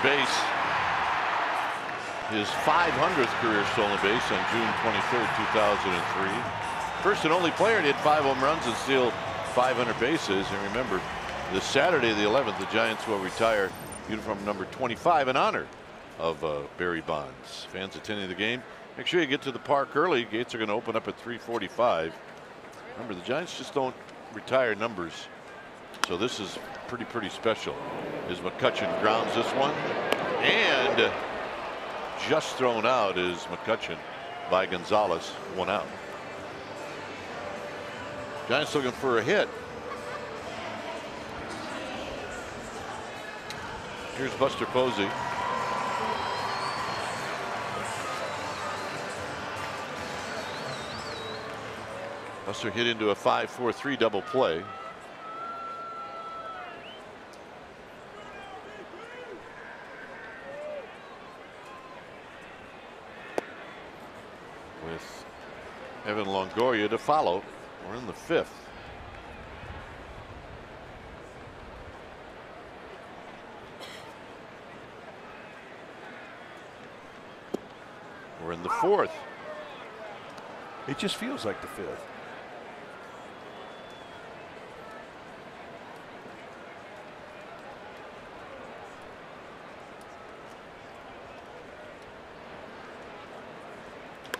base. His 500th career stolen base on June 23rd, 2003. First and only player to hit 5 home runs and steal 500 bases. And remember, this Saturday, the 11th, the Giants will retire uniform number 25 in honor of Barry Bonds. Fans attending the game, make sure you get to the park early. Gates are going to open up at 3:45. Remember, the Giants just don't retire numbers, so this is pretty special. As McCutchen grounds this one, and just thrown out is McCutchen by Gonzalez. 1 out. Giants looking for a hit. Here's Buster Posey. Buster hit into a 5-4-3 double play. With Evan Longoria to follow. We're in the 5th. We're in the 4th. It just feels like the 5th.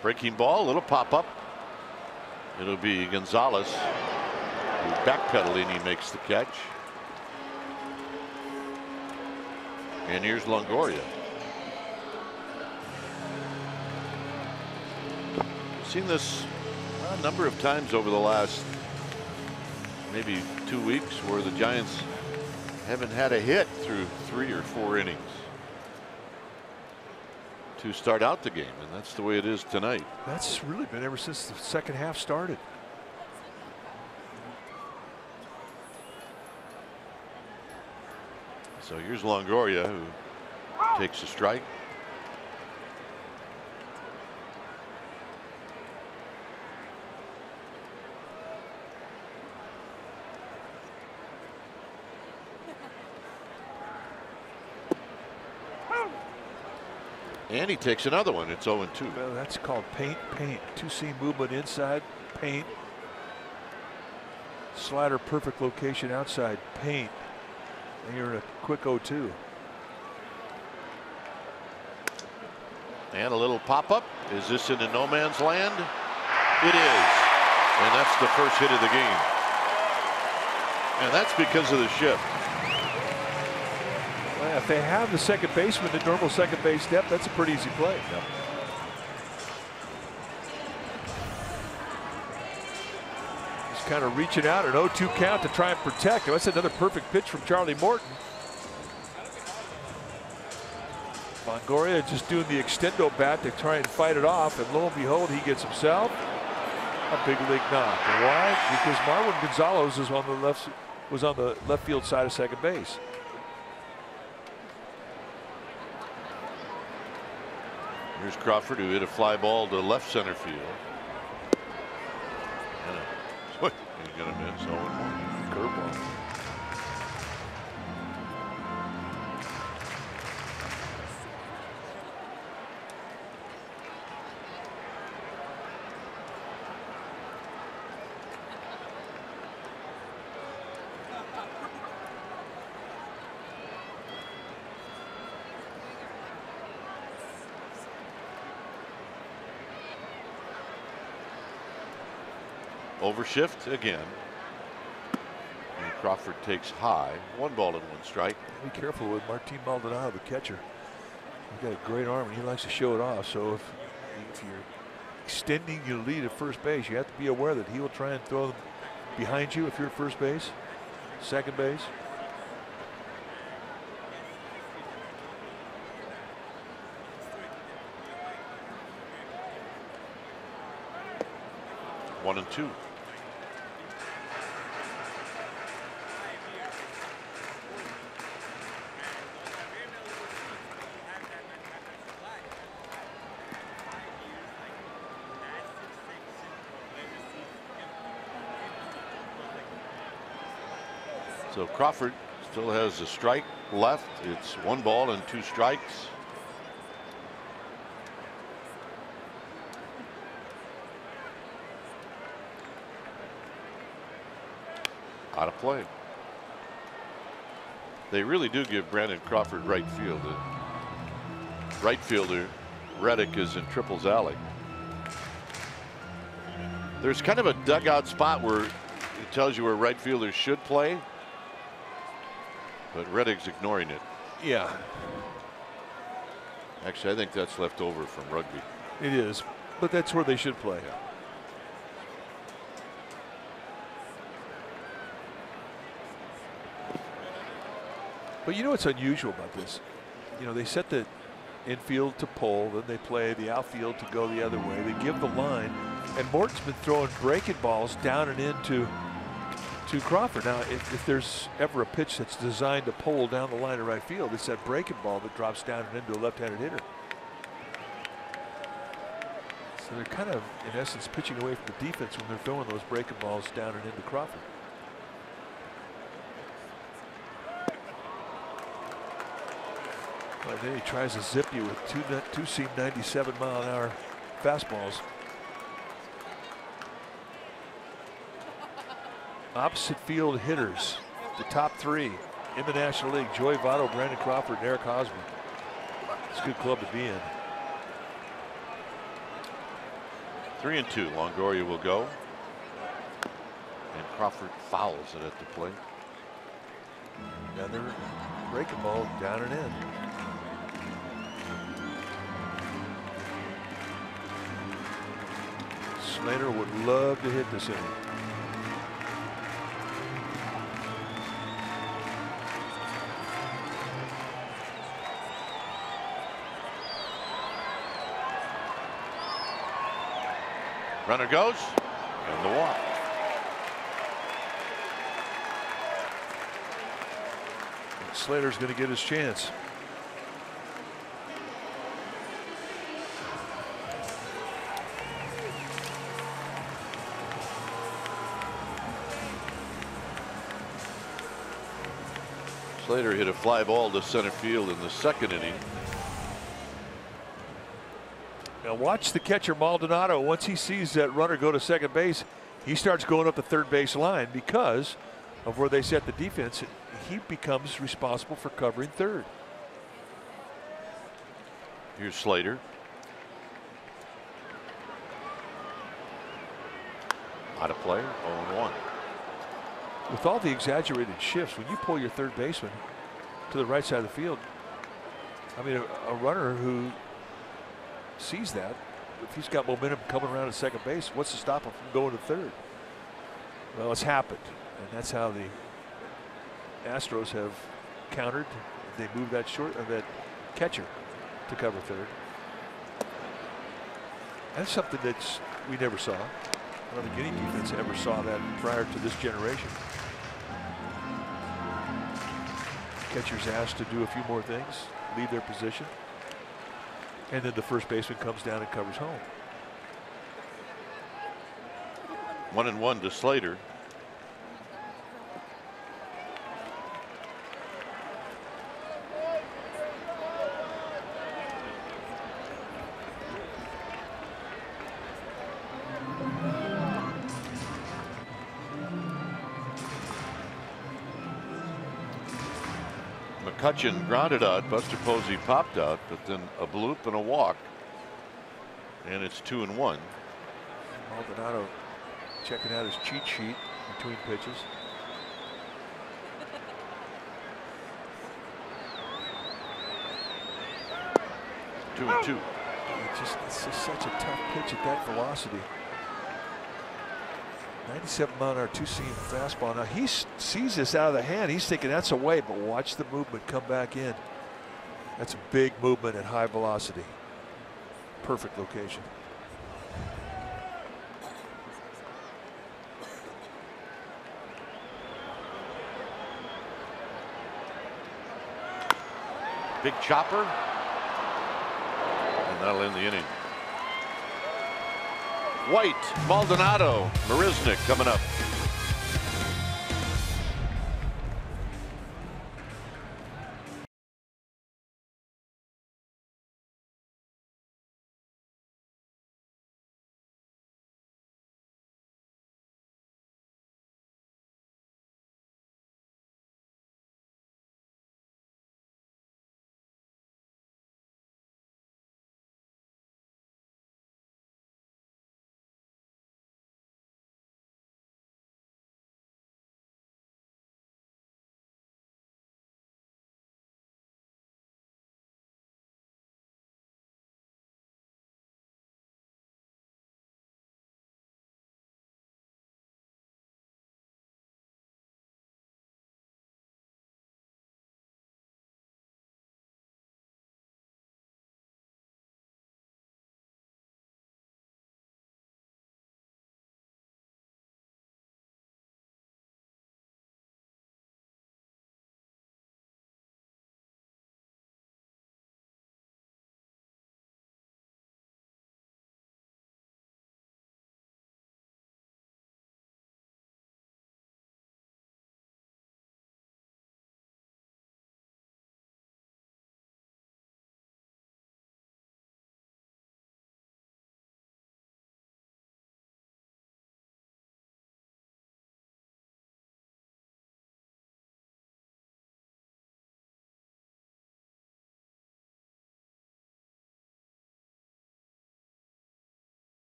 Breaking ball, little pop up. It'll be Gonzalez who backpedaling, he makes the catch. And here's Longoria. Seen this a number of times over the last maybe 2 weeks where the Giants haven't had a hit through 3 or 4 innings to start out the game, and that's the way it is tonight. That's really been ever since the second half started. So here's Longoria, who takes a strike. And he takes another one. It's 0-2. Well, that's called paint. 2-seam movement inside, paint. Slider perfect location outside, paint. And you're in a quick 0-2. And a little pop up. Is this into no man's land? It is. And that's the first hit of the game. And that's because of the shift. Well, if they have the second baseman at normal second base step, that's a pretty easy play. Yep. Just kind of reaching out, an 0-2 count to try and protect. That's another perfect pitch from Charlie Morton. Longoria just doing the extendo bat to try and fight it off, and lo and behold, he gets himself a big league knock. And why? Because Marwin Gonzalez was on the left field side of second base. Here's Crawford, who hit a fly ball to left center field. And he's going to miss. 0-1. Curveball. Overshift again. And Crawford takes high. 1 ball and 1 strike. Be careful with Martin Maldonado, the catcher. He's got a great arm and he likes to show it off. So if you're extending your lead at first base, you have to be aware that he will try and throw them behind you if you're at first base, second base. One and 2. So Crawford Still has a strike left. It's 1 ball and 2 strikes. Out of play. They really do give Brandon Crawford right field. The right fielder Reddick is in Triples Alley. There's kind of a dugout spot where it tells you where right fielders should play, but Reddick's ignoring it. Yeah. Actually, I think that's left over from rugby. It is, but that's where they should play. Yeah. But you know what's unusual about this? You know, they set the infield to pull, then they play the outfield to go the other way. They give the line, and Morton's been throwing breaking balls down and into Crawford. Now, if there's ever a pitch that's designed to pull down the line of right field, it's that breaking ball that drops down and into a left-handed hitter. So they're kind of, in essence, pitching away from the defense when they're throwing those breaking balls down and into Crawford. Well, then he tries to zip you with two seam 97-mile-an-hour fastballs. Opposite field hitters, the top 3 in the National League: Joey Votto, Brandon Crawford, and Eric Hosmer. It's a good club to be in. 3-2. Longoria will go, and Crawford fouls it at the plate. Another breaking ball down and in. Slater would love to hit this inning. Runner goes, and the walk. Slater's going to get his chance. Slater hit a fly ball to center field in the 2nd inning. Now watch the catcher Maldonado. Once he sees that runner go to second base, he starts going up the third base line because of where they set the defense. He becomes responsible for covering third. Here's Slater. Out of play, 0-1. With all the exaggerated shifts, when you pull your third baseman to the right side of the field, I mean, a runner who sees that, if he's got momentum coming around at second base, what's to stop him from going to third? Well, it's happened, and that's how the Astros have countered. They moved that that catcher to cover third. That's something that we never saw. I don't think any defense ever saw that prior to this generation. Catcher's asked to do a few more things, leave their position, and then the first baseman comes down and covers home. 1-1 to Slater. McCutchen grounded out. Buster Posey popped out, but then a bloop and a walk, and it's 2-1. Maldonado checking out his cheat sheet between pitches. Two and two. It's just such a tough pitch at that velocity. 97-mile-an-hour two-seam fastball. Now he sees this out of the hand. He's thinking that's away, but watch the movement come back in. That's a big movement at high velocity. Perfect location. Big chopper, and that'll end the inning. White, Maldonado, Marisnik coming up.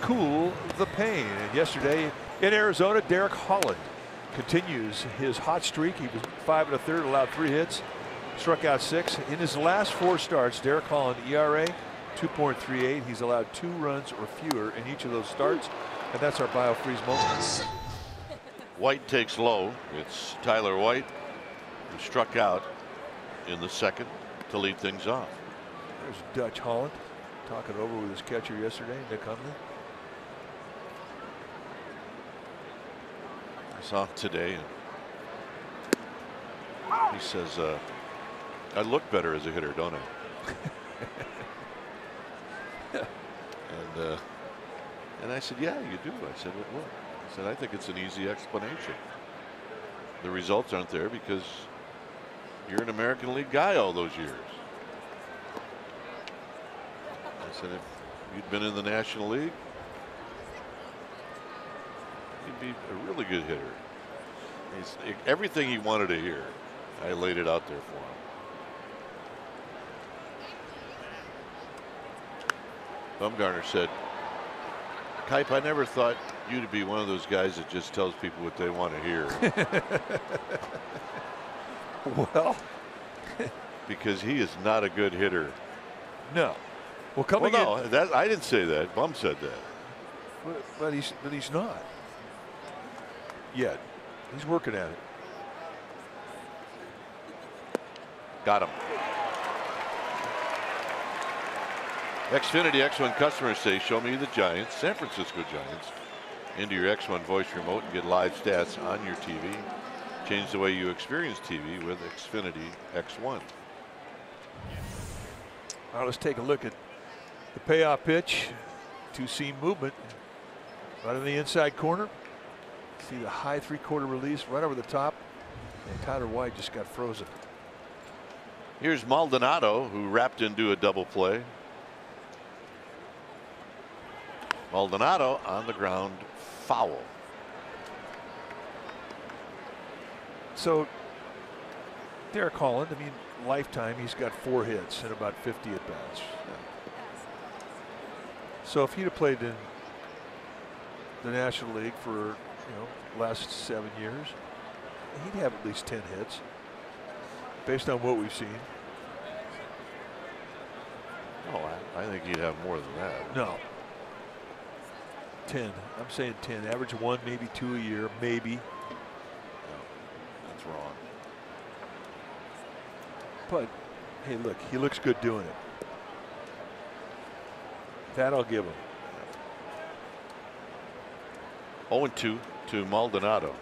cool the pain. And yesterday in Arizona, Derek Holland continues his hot streak. He was 5 1/3, allowed 3 hits, struck out 6. In his last 4 starts, Derek Holland, ERA 2.38. He's allowed 2 runs or fewer in each of those starts. And that's our BioFreeze moment. White takes low. It's Tyler White who struck out in the second to lead things off. There's Dutch Holland talking over with his catcher yesterday, Nick Hundley. I saw him today, and he says, I look better as a hitter, don't I? And I said, yeah, you do. I said, what? I said, I think it's an easy explanation. The results aren't there because you're an American League guy all those years. I said, if you'd been in the National League, he'd be a really good hitter. Everything he wanted to hear, I laid it out there for him. Bumgarner said, Kipe, I never thought you to be one of those guys that just tells people what they want to hear. Well, because he is not a good hitter. No. Well, coming in. I didn't say that. Bum said that. But he's not yet. He's working at it. Got him. Xfinity X1 customers say, show me the Giants, San Francisco Giants, into your X1 voice remote and get live stats on your TV. Change the way you experience TV with Xfinity X1. All right, let's take a look at the payoff pitch. 2-seam movement right in the inside corner. See the high 3/4 release right over the top. And Tyler White just got frozen. Here's Maldonado, who wrapped into a double play. Maldonado on the ground, foul. So Derek Holland, I mean, lifetime, he's got 4 hits and about 50 at bats. So if he'd have played in the National League for, last 7 years, he'd have at least 10 hits based on what we've seen. Oh, I think he'd have more than that. No. 10. I'm saying 10. Average 1, maybe 2 a year, maybe. No, that's wrong. But hey, look, he looks good doing it. That I'll give him. 0-2 to Maldonado.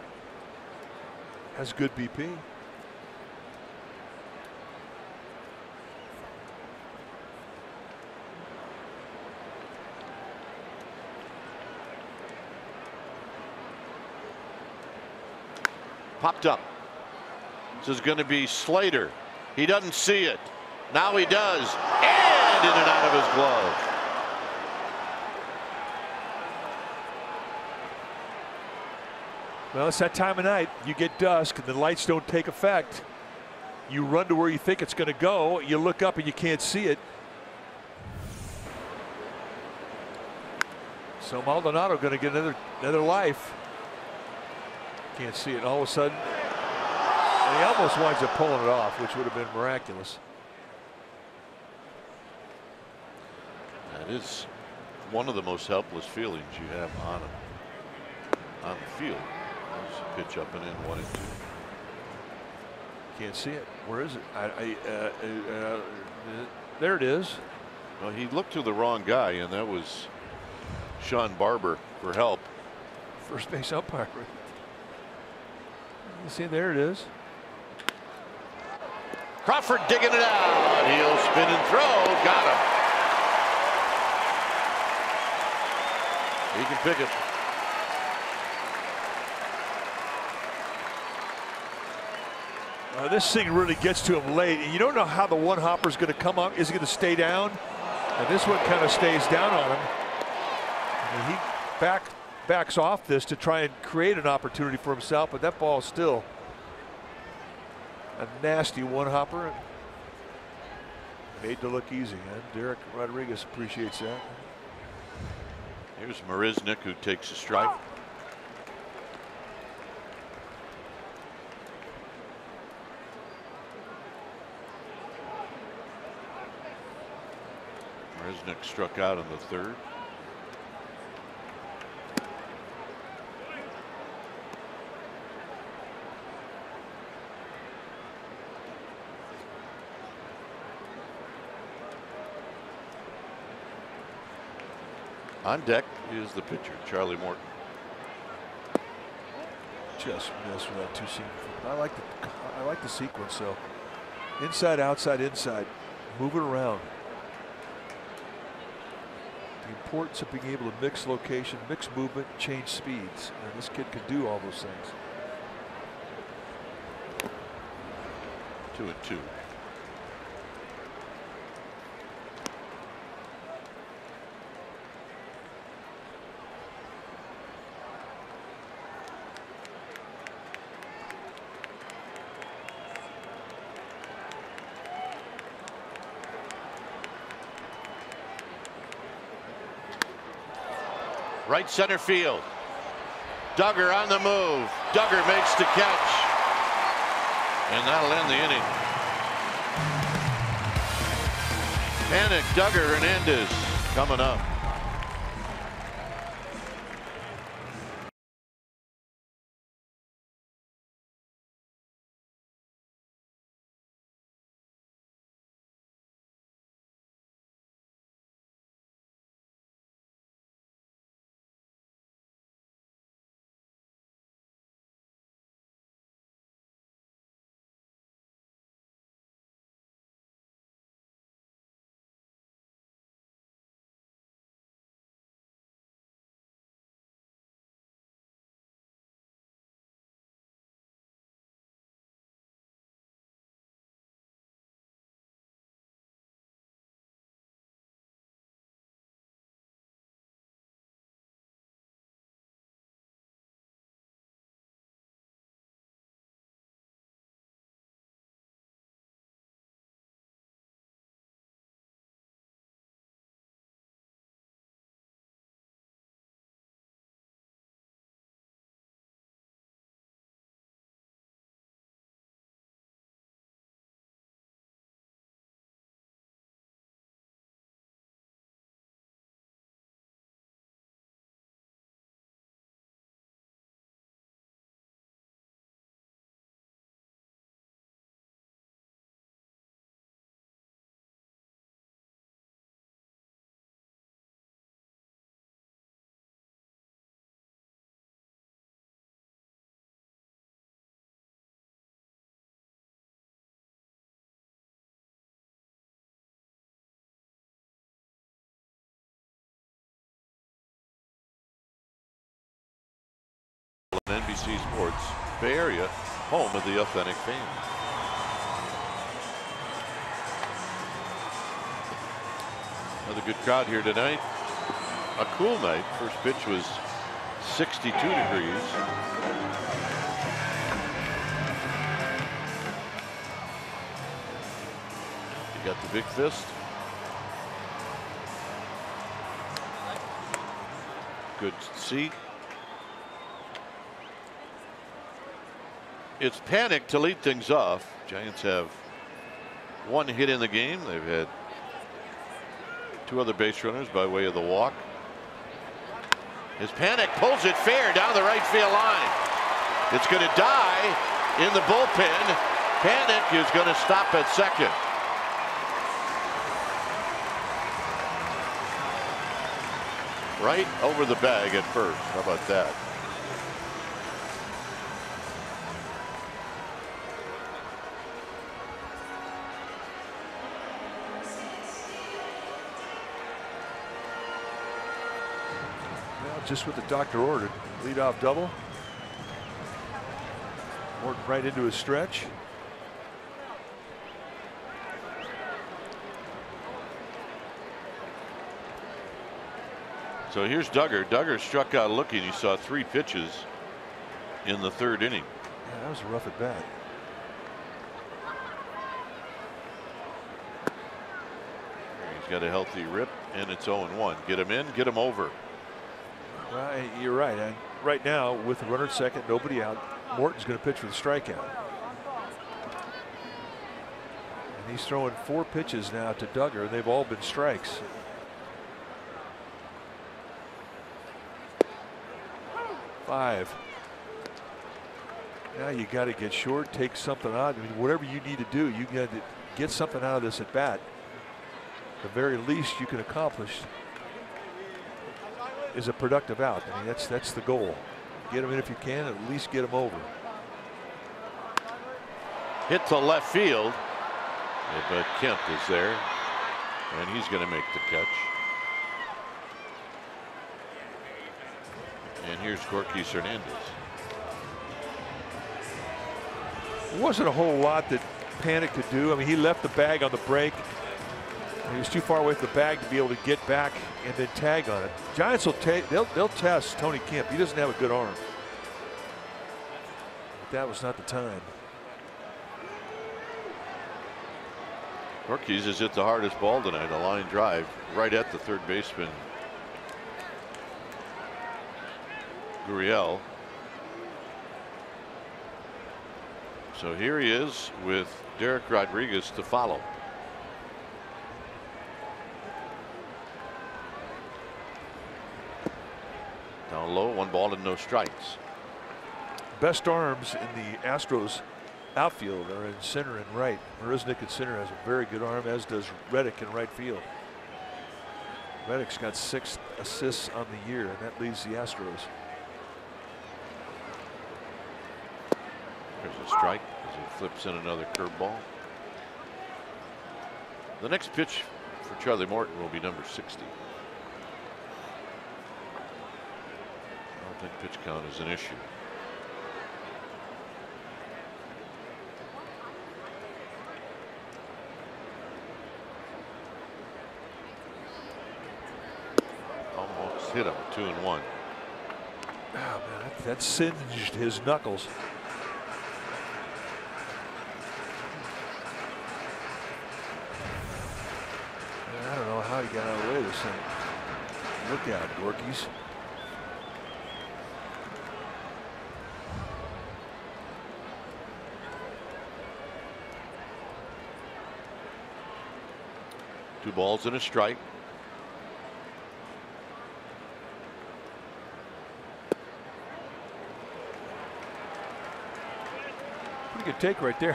Has good BP. Popped up. This is going to be Slater. He doesn't see it. Now he does. And in and out of his glove. Well, it's that time of night. You get dusk and the lights don't take effect. You run to where you think it's going to go. You look up and you can't see it. So Maldonado going to get another life. Can't see it. All of a sudden, and he almost winds up pulling it off, which would have been miraculous. That is one of the most helpless feelings you have on the field. Pitch up and in 1-2. Can't see it. Where is it? There it is. Well, he looked to the wrong guy, and that was Sean Barber for help. First base umpire. You see, there it is. Crawford digging it out. He'll spin and throw. Got him. He can pick it. This thing really gets to him late. You don't know how the one hopper is going to come up. Is he going to stay down? And this one kind of stays down on him. And he backs off this to try and create an opportunity for himself, but that ball is still a nasty one hopper. Made to look easy, and Derek Rodriguez appreciates that. Here's Marisnik, who takes a strike. Marisnik struck out in the third. On deck is the pitcher, Charlie Morton. Just missed with that two-seam. I like the sequence. So inside, outside, inside, move it around. The importance of being able to mix location, mix movement, change speeds. And this kid can do all those things. 2-2. Right center field. Duggar on the move. Duggar makes the catch. And that'll end the inning. Panic, Duggar, Hernandez coming up. NBC Sports Bay Area, home of the authentic fans. Another good crowd here tonight. A cool night. First pitch was 62 degrees. You got the big fist. Good seat. It's Panic to lead things off. Giants have one hit in the game. They've had two other base runners by way of the walk. As Panic pulls it fair down the right field line. It's going to die in the bullpen. Panic is going to stop at second. Right over the bag at first. How about that? Just what the doctor ordered. Leadoff double. Morton right into his stretch. So here's Duggar. Duggar struck out looking. He saw 3 pitches in the third inning. Yeah, that was a rough at bat. He's got a healthy rip, and it's 0-1. Get him in, get him over. Well, you're right. And right now, with the runner at second, nobody out, Morton's going to pitch for the strikeout. And he's throwing 4 pitches now to Duggar, and they've all been strikes. Five. Now you got to get short, take something out. I mean, whatever you need to do, you got to get something out of this at bat. The very least you can accomplish is a productive out. I mean, that's the goal. Get him in if you can, at least get him over. Hit to left field, but Kemp is there, and he's going to make the catch. And here's Gorky Hernandez. It wasn't a whole lot that Panic could do. I mean, he left the bag on the break. He was too far away from the bag to be able to get back and then tag on it. Giants will they'll test Tony Kemp. He doesn't have a good arm. But that was not the time. Gorky's has hit the hardest ball tonight, a line drive right at the third baseman, Gurriel. So here he is with Derek Rodriguez to follow. Down low, 1 ball and no strikes. Best arms in the Astros outfield are in center and right. Marisnik in center has a very good arm, as does Reddick in right field. Reddick's got 6 assists on the year, and that leads the Astros. There's a strike as he flips in another curveball. The next pitch for Charlie Morton will be number 60. I don't think pitch count is an issue. Almost hit him, 2-1. Oh, man, that singed his knuckles. I don't know how he got out of the way of this thing. Look out, Gorkies. Two balls and a strike. Pretty good take right there.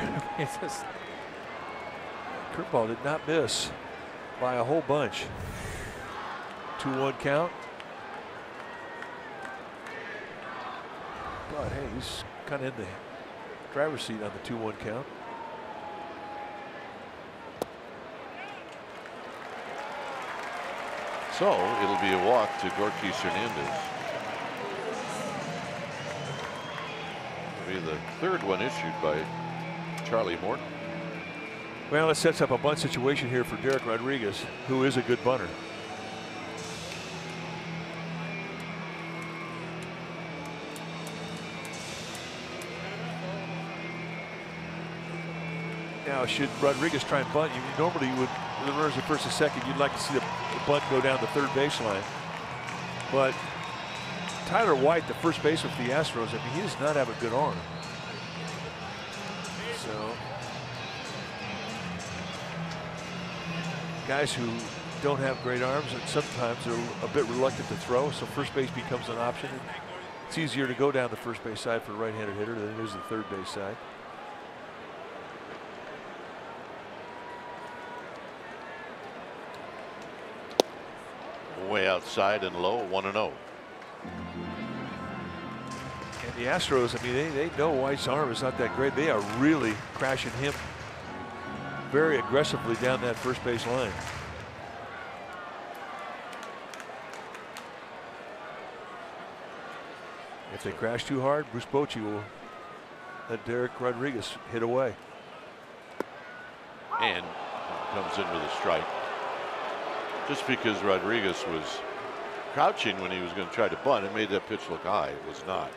Curveball did not miss by a whole bunch. 2-1 count. But hey, he's kind of in the driver's seat on the 2-1 count. So it'll be a walk to Gorky Hernandez. It'll be the third one issued by Charlie Morton. Well, it sets up a bunt situation here for Derek Rodriguez, who is a good bunter. Now, should Rodriguez try and bunt, normally would, the runners at first and second, you'd like to see the bunt go down the third baseline. But Tyler White, the first baseman for the Astros, I mean, he does not have a good arm. So guys who don't have great arms and sometimes are a bit reluctant to throw, so first base becomes an option. It's easier to go down the first base side for a right-handed hitter than it is the third base side. Way outside and low, 1-0. And the Astros, I mean, they know White's arm is not that great. They are really crashing him very aggressively down that first base line. If they crash too hard, Bruce Bochy will let Derek Rodriguez hit away. And comes in with a strike. Just because Rodriguez was crouching when he was going to try to bunt, it made that pitch look high. It was not.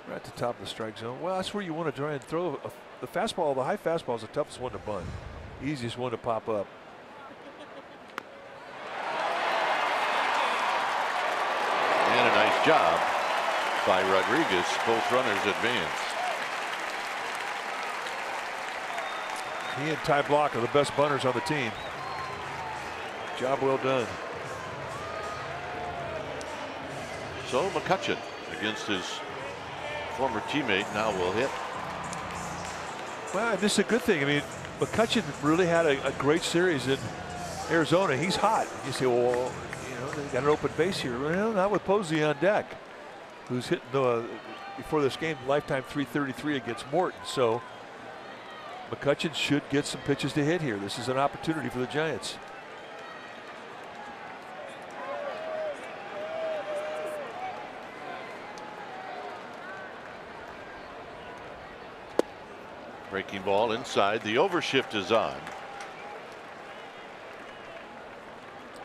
Right at the top of the strike zone. Well, that's where you want to try and throw the fastball. The high fastball is the toughest one to bunt. Easiest one to pop up. job by Rodriguez. Both runners advance. He and Ty Block are the best bunters on the team. Job well done. So McCutcheon against his former teammate now will hit. Well, this is a good thing. I mean, McCutcheon really had a great series in Arizona. He's hot. You say, well, you know, they got an open base here. Well, not with Posey on deck, who's hitting the before this game lifetime .333 against Morton. So McCutcheon should get some pitches to hit here. This is an opportunity for the Giants. Breaking ball inside. The overshift is on.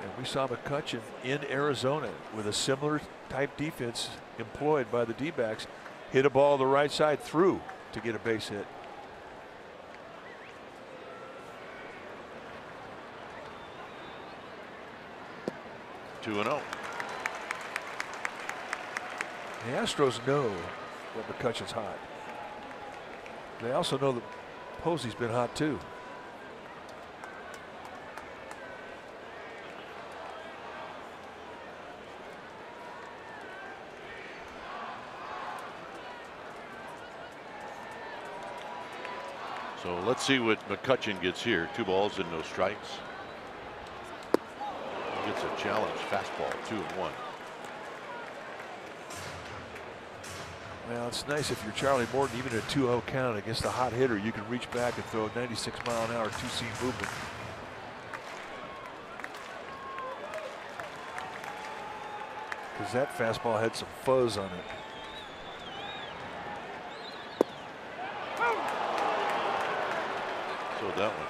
And we saw McCutcheon in Arizona with a similar type defense employed by the D-backs hit a ball to the right side through to get a base hit. Two 2-0. The Astros know that McCutcheon's hot. They also know that Posey's been hot too. So let's see what McCutcheon gets here. 2 balls and no strikes. He gets a challenge fastball, 2-1. Well, it's nice if you're Charlie Morton, even at a 2-0 count against a hot hitter, you can reach back and throw a 96-mile-an-hour two-seam movement. Because that fastball had some fuzz on it. So that one.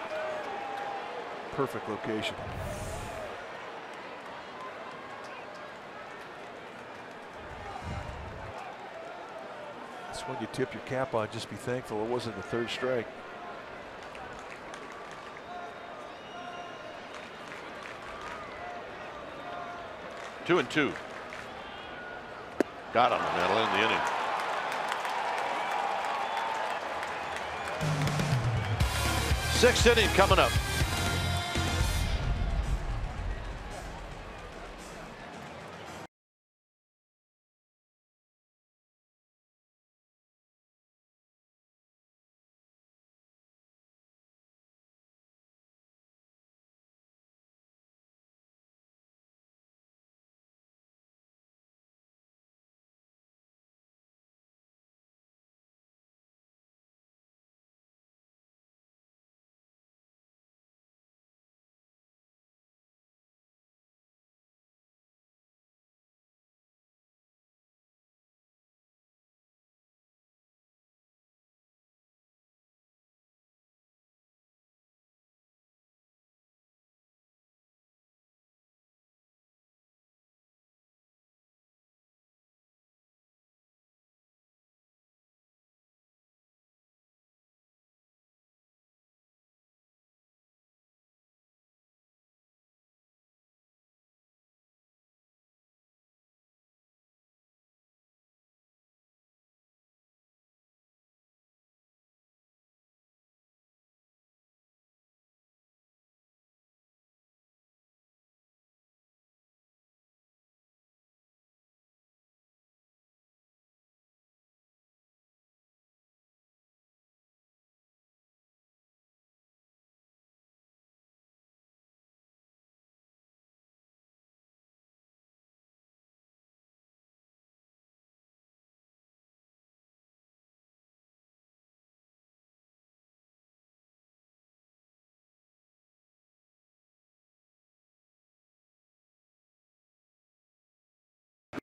Perfect location. When you tip your cap on, just be thankful it wasn't the 3rd strike. Two and two. Got him, and that'll end the inning. 6th inning coming up.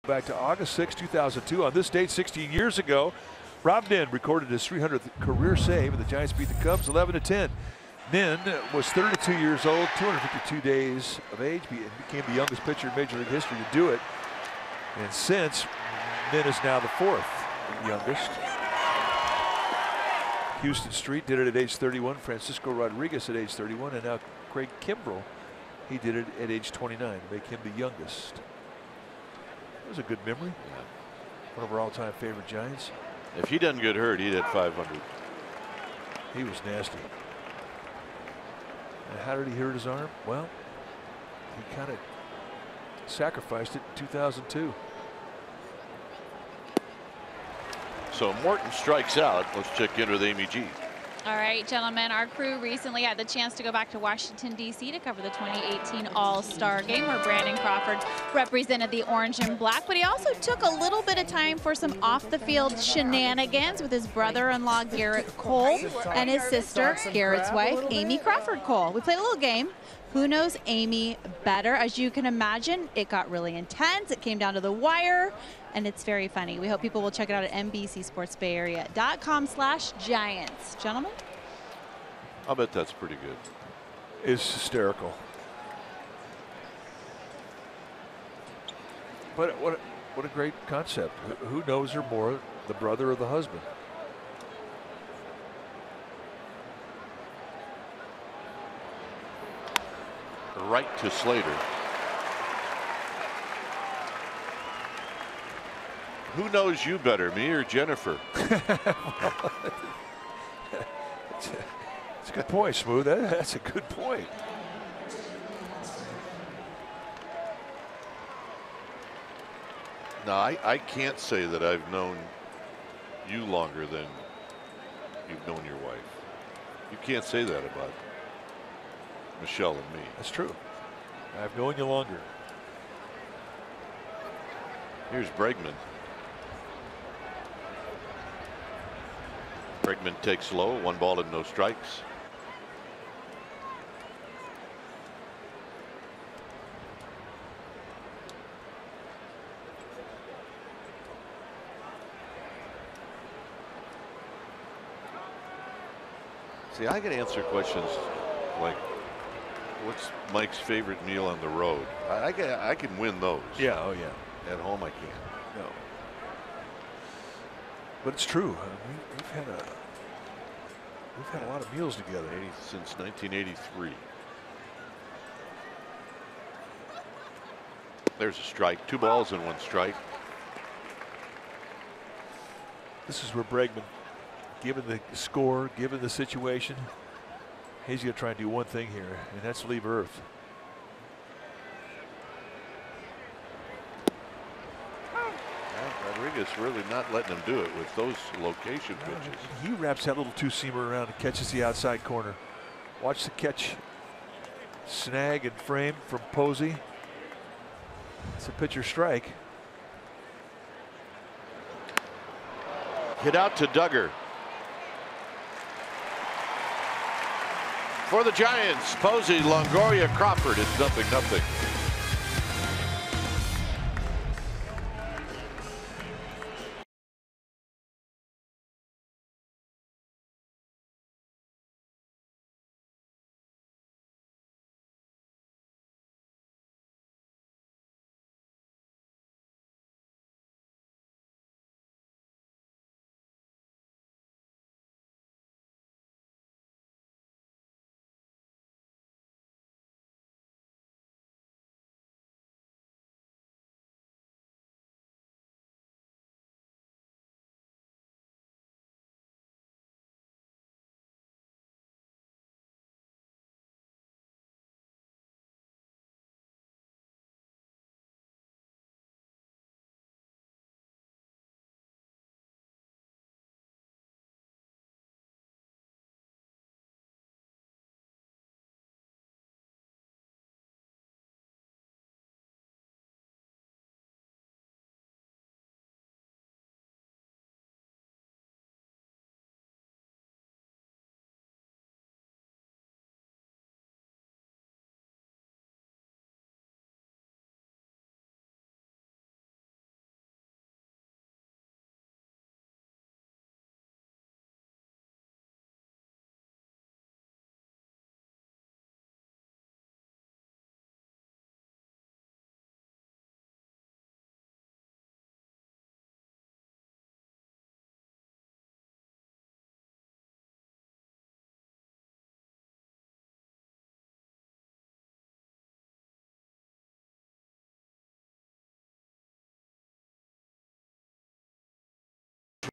Back to August 6, 2002. On this date 16 years ago, Rob Nin recorded his 300th career save, and the Giants beat the Cubs 11-10. Nin was 32 years old, 252 days of age, and became the youngest pitcher in Major League history to do it. And since, Nin is now the 4th youngest. Houston Street did it at age 31, Francisco Rodriguez at age 31, and now Craig Kimbrell, he did it at age 29 to make him the youngest. That was a good memory. Yeah. One of our all-time favorite Giants. If he doesn't get hurt, he'd hit 500. He was nasty. And how did he hurt his arm? Well, he kind of sacrificed it in 2002. So Morton strikes out. Let's check in with Amy G. All right, gentlemen, our crew recently had the chance to go back to Washington, D.C. to cover the 2018 All-Star Game where Brandon Crawford represented the orange and black, but he also took a little bit of time for some off-the-field shenanigans with his brother-in-law, Garrett Cole, and his sister, Garrett's wife, Amy Crawford Cole. We played a little game. Who knows Amy better? As you can imagine, it got really intense. It came down to the wire, and it's very funny. We hope people will check it out at NBCSportsBayArea.com/Giants. Gentlemen? I'll bet that's pretty good. It's hysterical. But what a great concept. Who knows her more, the brother or the husband? Right to Slater. Who knows you better, me or Jennifer? It's a good point, Smooth. That's a good point. No, I can't say that I've known you longer than you've known your wife. You can't say that about Michelle and me. That's true. I've known you longer. Here's Bregman. Bregman takes low, 1 ball and no strikes. See, I can answer questions like, what's Mike's favorite meal on the road? I can win those. Yeah, oh yeah. At home I can't. No. But it's true. We've had a lot of meals together Since 1983. There's a strike. 2 balls and 1 strike. This is where Bregman, given the score, given the situation, he's going to try and do one thing here, and that's leave earth. Rodriguez really not letting him do it with those location pitches. He wraps that little two-seamer around and catches the outside corner. Watch the catch, snag and frame from Posey. It's a pitcher strike. Hit out to Duggar. For the Giants, Posey, Longoria, Crawford. It's 0-0.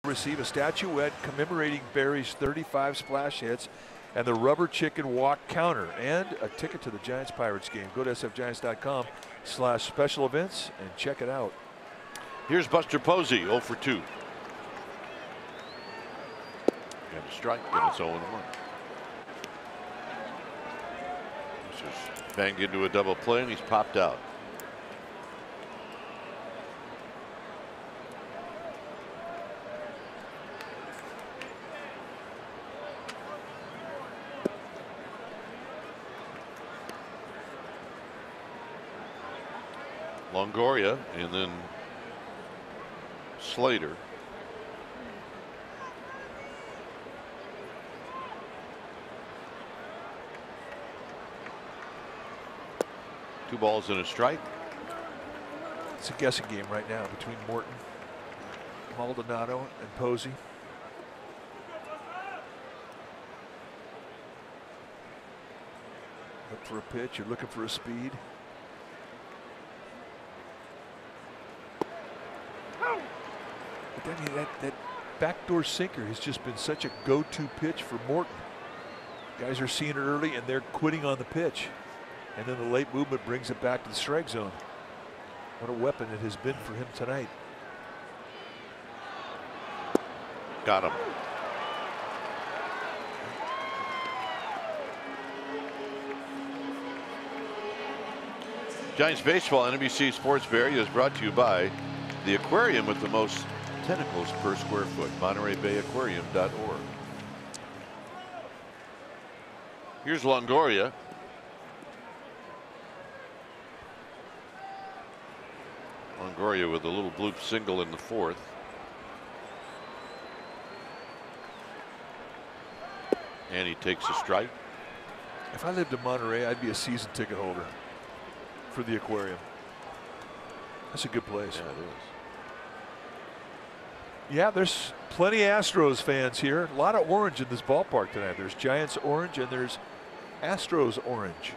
receive a statuette commemorating Barry's 35 splash hits and the rubber chicken walk counter and a ticket to the Giants-Pirates game. Go to sfgiants.com/special events and check it out. Here's Buster Posey, 0 for 2. And a strike, and it's 0-1. This is banged into a double play, and he's popped out. Longoria and then Slater. Two balls and a strike. It's a guessing game right now between Morton, Maldonado, and Posey. Look for a pitch. You're looking for a speed. But I mean, that backdoor sinker has just been such a go-to pitch for Morton. Guys are seeing it early and they're quitting on the pitch. And then the late movement brings it back to the strike zone. What a weapon it has been for him tonight. Got him. Giants baseball on NBC Sports Bay Area is brought to you by the aquarium with the most tentacles per square foot, MontereyBayAquarium.org. Here's Longoria. Longoria with a little bloop single in the 4th. And he takes a strike. If I lived in Monterey, I'd be a season ticket holder for the aquarium. That's a good place. Yeah, it is. Yeah, there's plenty of Astros fans here. A lot of orange in this ballpark tonight. There's Giants orange and there's Astros orange.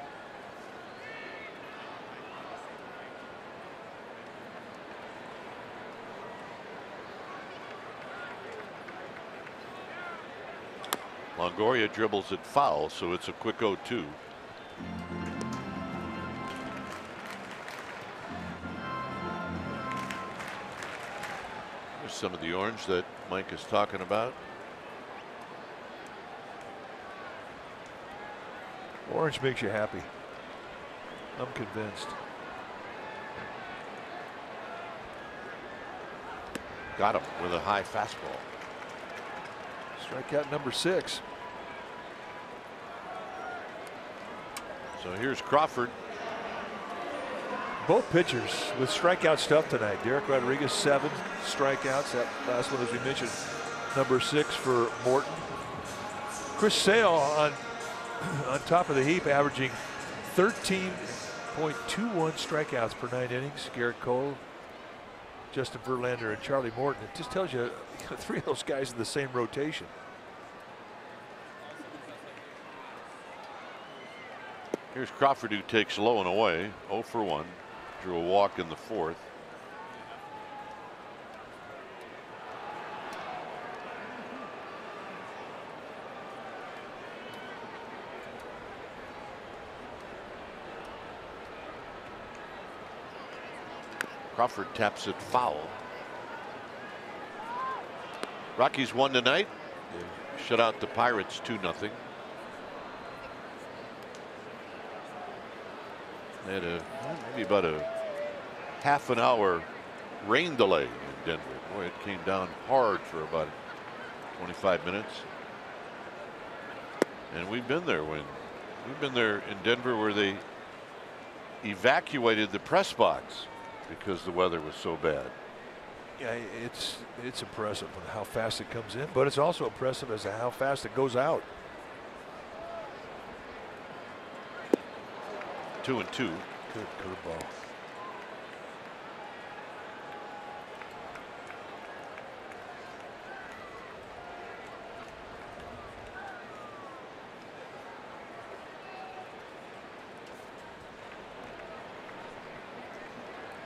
Longoria dribbles it foul, so it's a quick 0-2. There's some of the orange that Mike is talking about. Orange makes you happy. I'm convinced. Got him with a high fastball. Strikeout number 6. So here's Crawford. Both pitchers with strikeout stuff tonight. Derek Rodriguez 7 strikeouts. That last one, as we mentioned, number 6 for Morton. Chris Sale on top of the heap, averaging 13.21 strikeouts per 9 innings. Garrett Cole, Justin Verlander, and Charlie Morton. It just tells you 3 of those guys in the same rotation. Here's Crawford, who takes low and away, 0 for 1. Drew a walk in the 4th. Crawford taps it foul. Rockies won tonight. They shut out the Pirates 2-0. They had maybe about a half an hour rain delay in Denver. Boy, it came down hard for about 25 minutes. And we've been there in Denver where they evacuated the press box because the weather was so bad. Yeah, it's impressive how fast it comes in, but it's also impressive as to how fast it goes out. 2-2. Good curveball.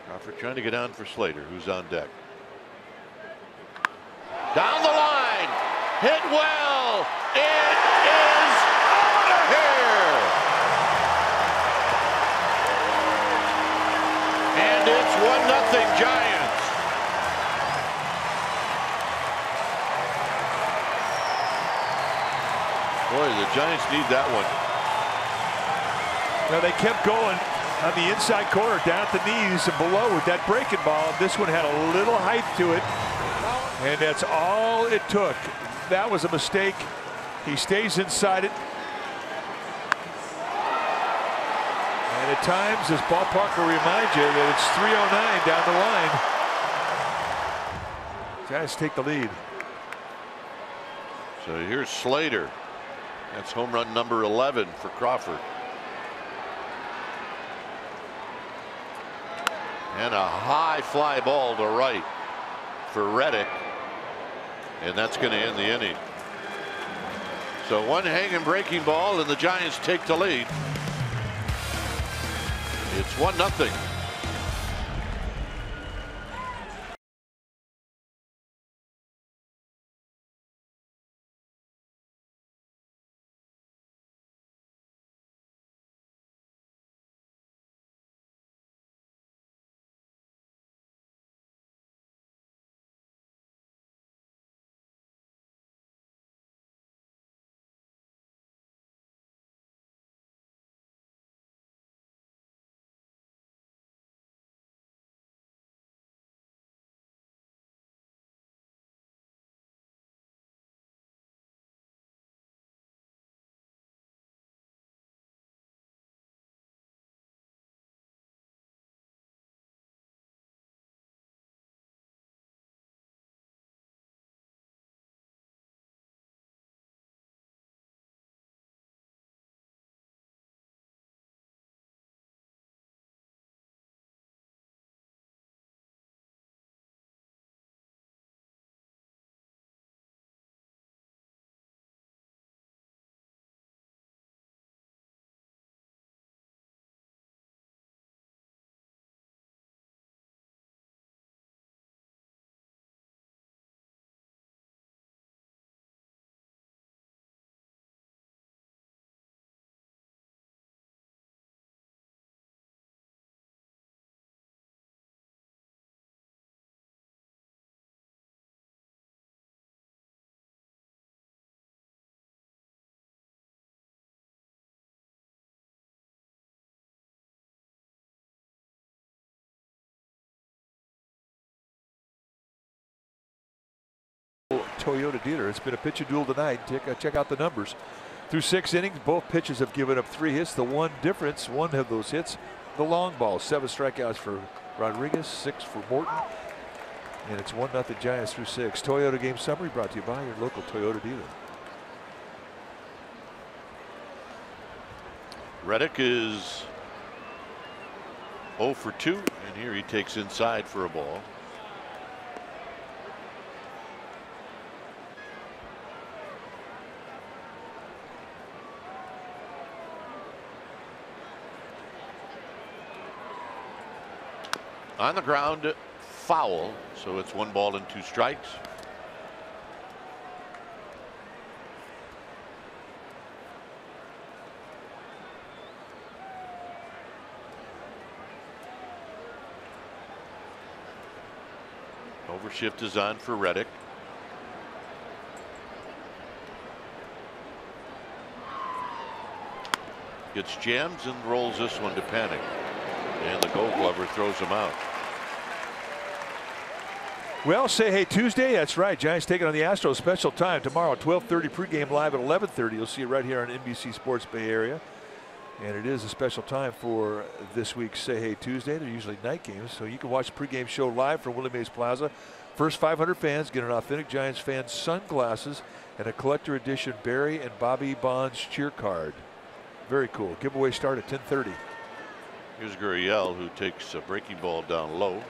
Crawford trying to get on for Slater, who's on deck. Down It is out of here. And it's 1-0 Giants. Boy, the Giants need that one. Now they kept going on the inside corner, down at the knees and below with that breaking ball. This one had a little height to it, and that's all it took. That was a mistake. He stays inside it. And at times, this ballpark will remind you that it's 3:09 down the line. Giants take the lead. So here's Slater. That's home run number 11 for Crawford. And a high fly ball to right for Reddick. And that's going to end the inning. So one hanging breaking ball and the Giants take the lead. It's 1-0. Toyota dealer. It's been a pitcher duel tonight. Check out the numbers. Through 6 innings, both pitchers have given up 3 hits. The one difference, one of those hits, the long ball. 7 strikeouts for Rodriguez, 6 for Morton. And it's 1-0 Giants through 6. Toyota game summary brought to you by your local Toyota dealer. Reddick is 0 for 2, and here he takes inside for a ball. On the ground, foul, so it's 1 ball and 2 strikes. Overshift is on for Reddick. Gets jams and rolls this one to Panic. And the Gold Glover throws him out. Well, say hey Tuesday. That's right. Giants taking on the Astros. Special time tomorrow, 12:30 pregame live at 11:30. You'll see it right here on NBC Sports Bay Area. And it is a special time for this week's Say Hey Tuesday. They're usually night games, so you can watch the pregame show live from Willie Mays Plaza. First 500 fans get an authentic Giants fan sunglasses and a collector edition Barry and Bobby Bonds cheer card. Very cool. Giveaway start at 10:30. Here's Gurriel, who takes a breaking ball down low.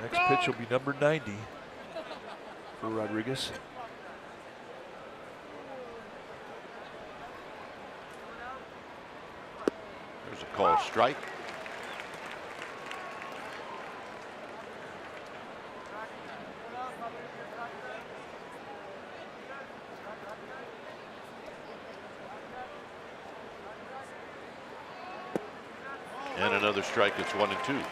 Next pitch will be number 90 for Rodriguez. There's a call strike. And another strike. It's 1-2.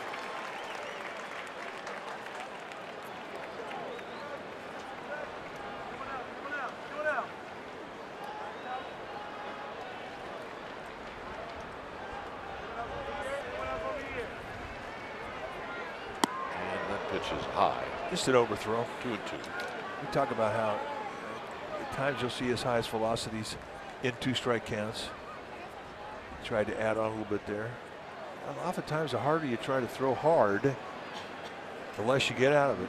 Pitch is high. Just an overthrow. 2-2. We talk about how at times you'll see his highest velocities in 2 strike counts. Tried to add on a little bit there. And oftentimes the harder you try to throw hard, the less you get out of it.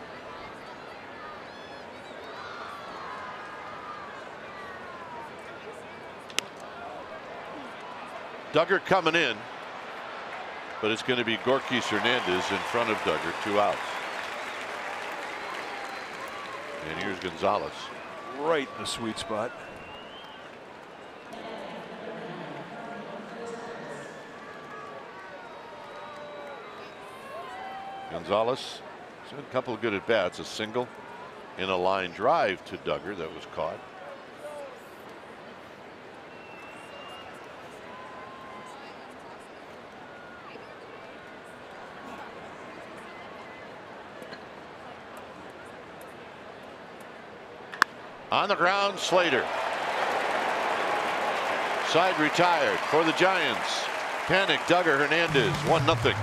Duggar coming in, but it's going to be Gorkis Hernandez in front of Duggar. 2 outs. And here's Gonzalez. Right in the sweet spot. Gonzalez has had a couple of good at bats. A single in a line drive to Duggar that was caught. On the ground, Slater. Side retired for the Giants. Panic, Duggar Hernandez, 1-0.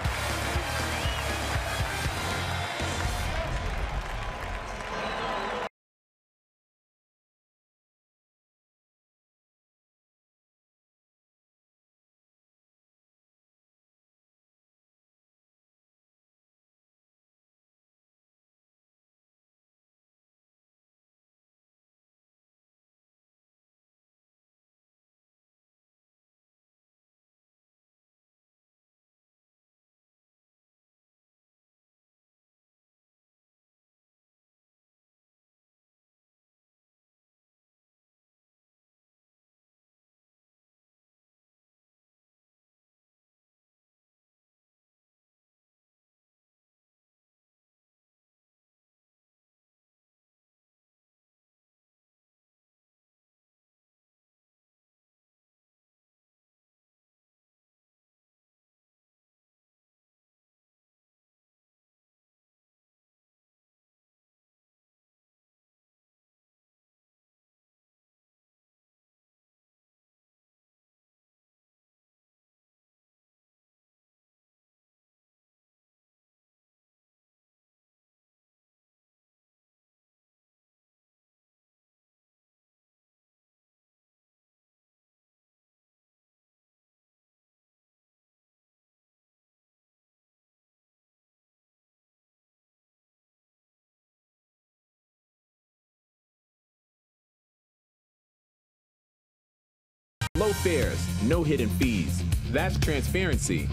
Low fares, no hidden fees. That's transparency.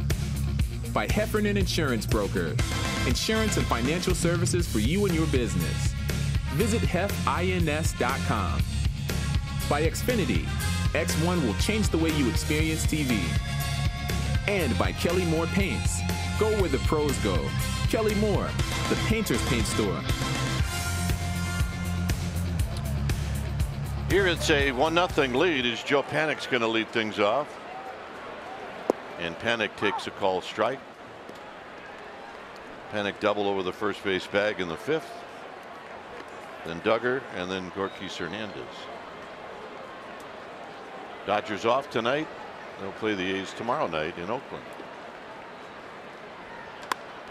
By Heffernan Insurance Brokers. Insurance and financial services for you and your business. Visit hefins.com. By Xfinity. X1 will change the way you experience TV. And by Kelly Moore Paints. Go where the pros go. Kelly Moore, the painter's paint store. Here it's a 1-0 lead as Joe Panic's going to lead things off. And Panic takes a called strike. Panic double over the first base bag in the 5th. Then Duggar and then Gorkis Hernandez. Dodgers off tonight. They'll play the A's tomorrow night in Oakland.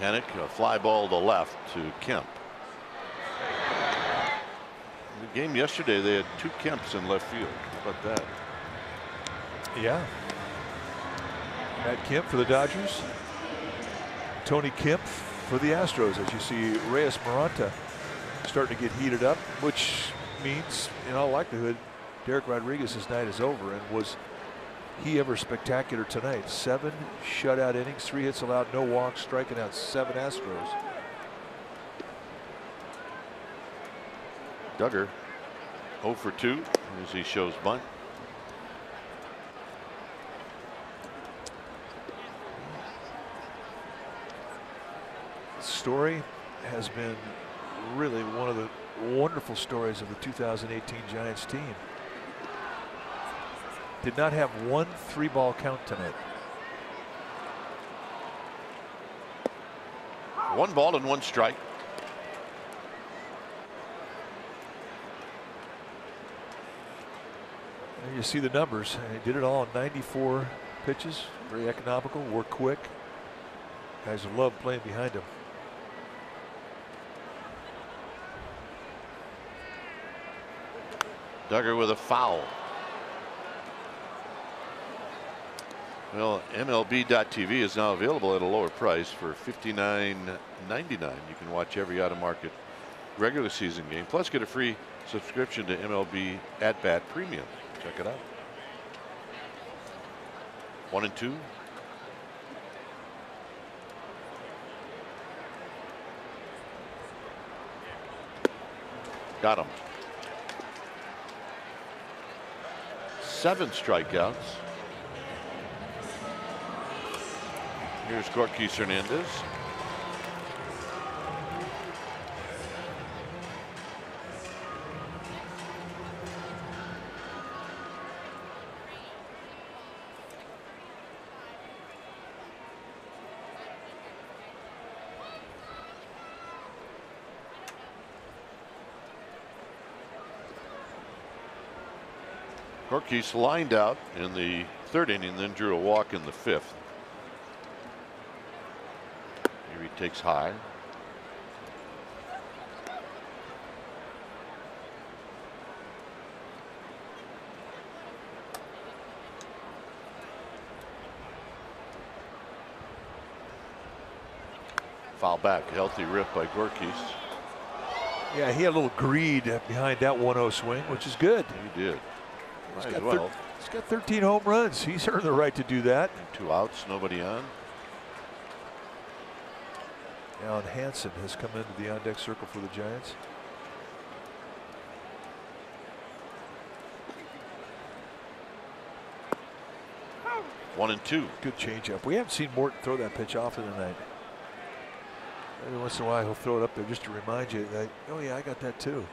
Panic, a fly ball to left to Kemp. The game yesterday, they had 2 Kemps in left field. How about that? Yeah. Matt Kemp for the Dodgers. Tony Kemp for the Astros, as you see Reyes Maranta starting to get heated up, which means in all likelihood Derek Rodriguez's night is over. And was he ever spectacular tonight? 7 shutout innings, 3 hits allowed, no walks, striking out 7 Astros. Duggar 0 for 2 as he shows bunt. Story has been really one of the wonderful stories of the 2018 Giants team. Did not have one 3-ball count tonight. One ball and one strike. And you see the numbers. He did it all in 94 pitches. Very economical, work quick. Guys love playing behind him. Duggar with a foul. Well, MLB.TV is now available at a lower price for $59.99. You can watch every out-of-market regular season game, plus get a free subscription to MLB At Bat Premium. Check it out. 1-2. Got him. 7 strikeouts. Here's Gorky Hernandez. Gorky's lined out in the 3rd inning, then drew a walk in the 5th. Here he takes high. Foul back, healthy rip by Gorky. Yeah, he had a little greed behind that 1-0 swing, which is good. He did. He's got 13 home runs. He's earned the right to do that. And 2 outs, nobody on. Alan Hansen has come into the on-deck circle for the Giants. One and two. Good changeup. We haven't seen Morton throw that pitch often tonight. Every once in a while he'll throw it up there just to remind you that, oh yeah, I got that too.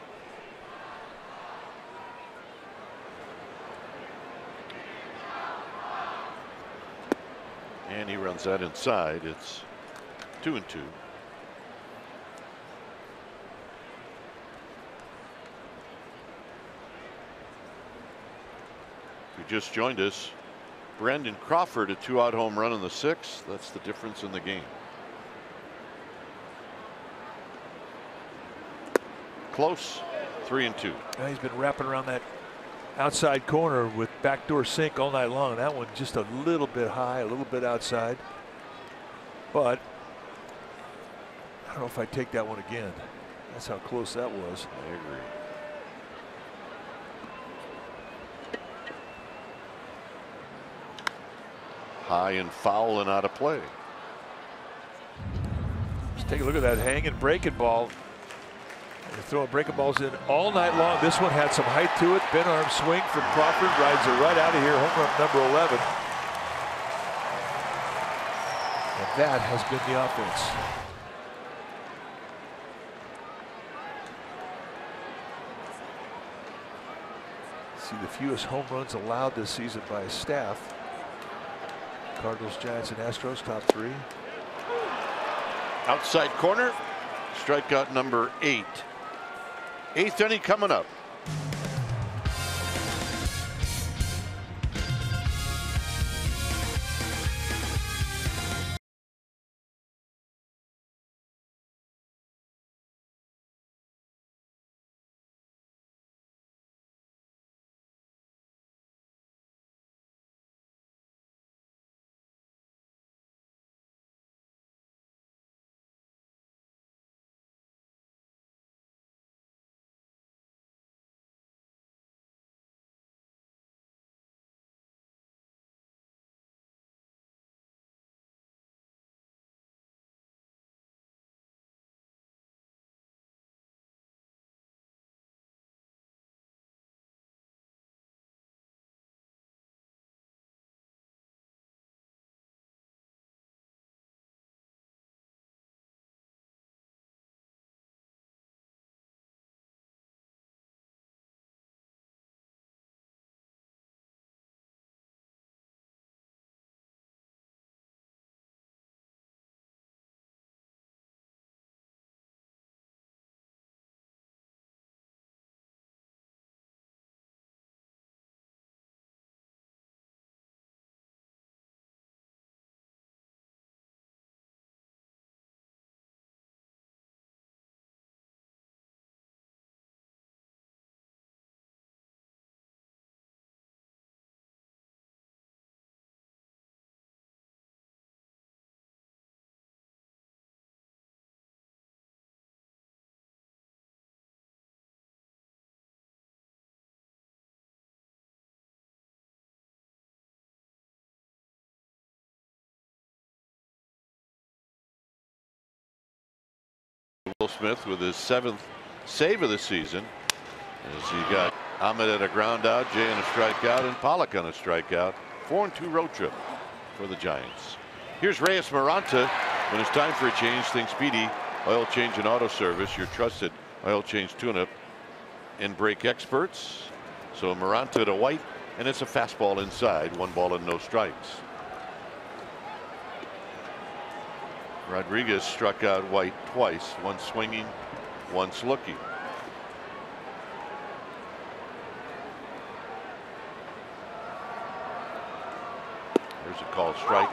And he runs that inside. It's 2 and 2. If you just joined us, Brandon Crawford, a 2-out home run in the 6th. That's the difference in the game. Close. 3 and 2. Now he's been wrapping around that outside corner with backdoor sink all night long. That one just a little bit high, a little bit outside. But I don't know if I'd take that one again. That's how close that was. I agree. High and foul and out of play. Just take a look at that hanging breaking ball. They're throwing breaking balls in all night long. This one had some height to it. Bent arm swing from Crawford. Rides it right out of here. Home run number 11. And that has been the offense. See the fewest home runs allowed this season by his staff. Cardinals, Giants, and Astros top 3. Outside corner. Strikeout number 8. 8th inning coming up. Smith with his 7th save of the season, as he got Ahmed at a ground out, Jay on a strikeout, and Pollock on a strikeout. 4-2 road trip for the Giants. Here's Reyes Maranta. When it's time for a change, think Speedy Oil Change and Auto Service, your trusted oil change tune-up and brake experts. So Maranta to White, and it's a fastball inside. 1 ball and no strikes. Rodriguez struck out White twice, one swinging, once looking. There's a called strike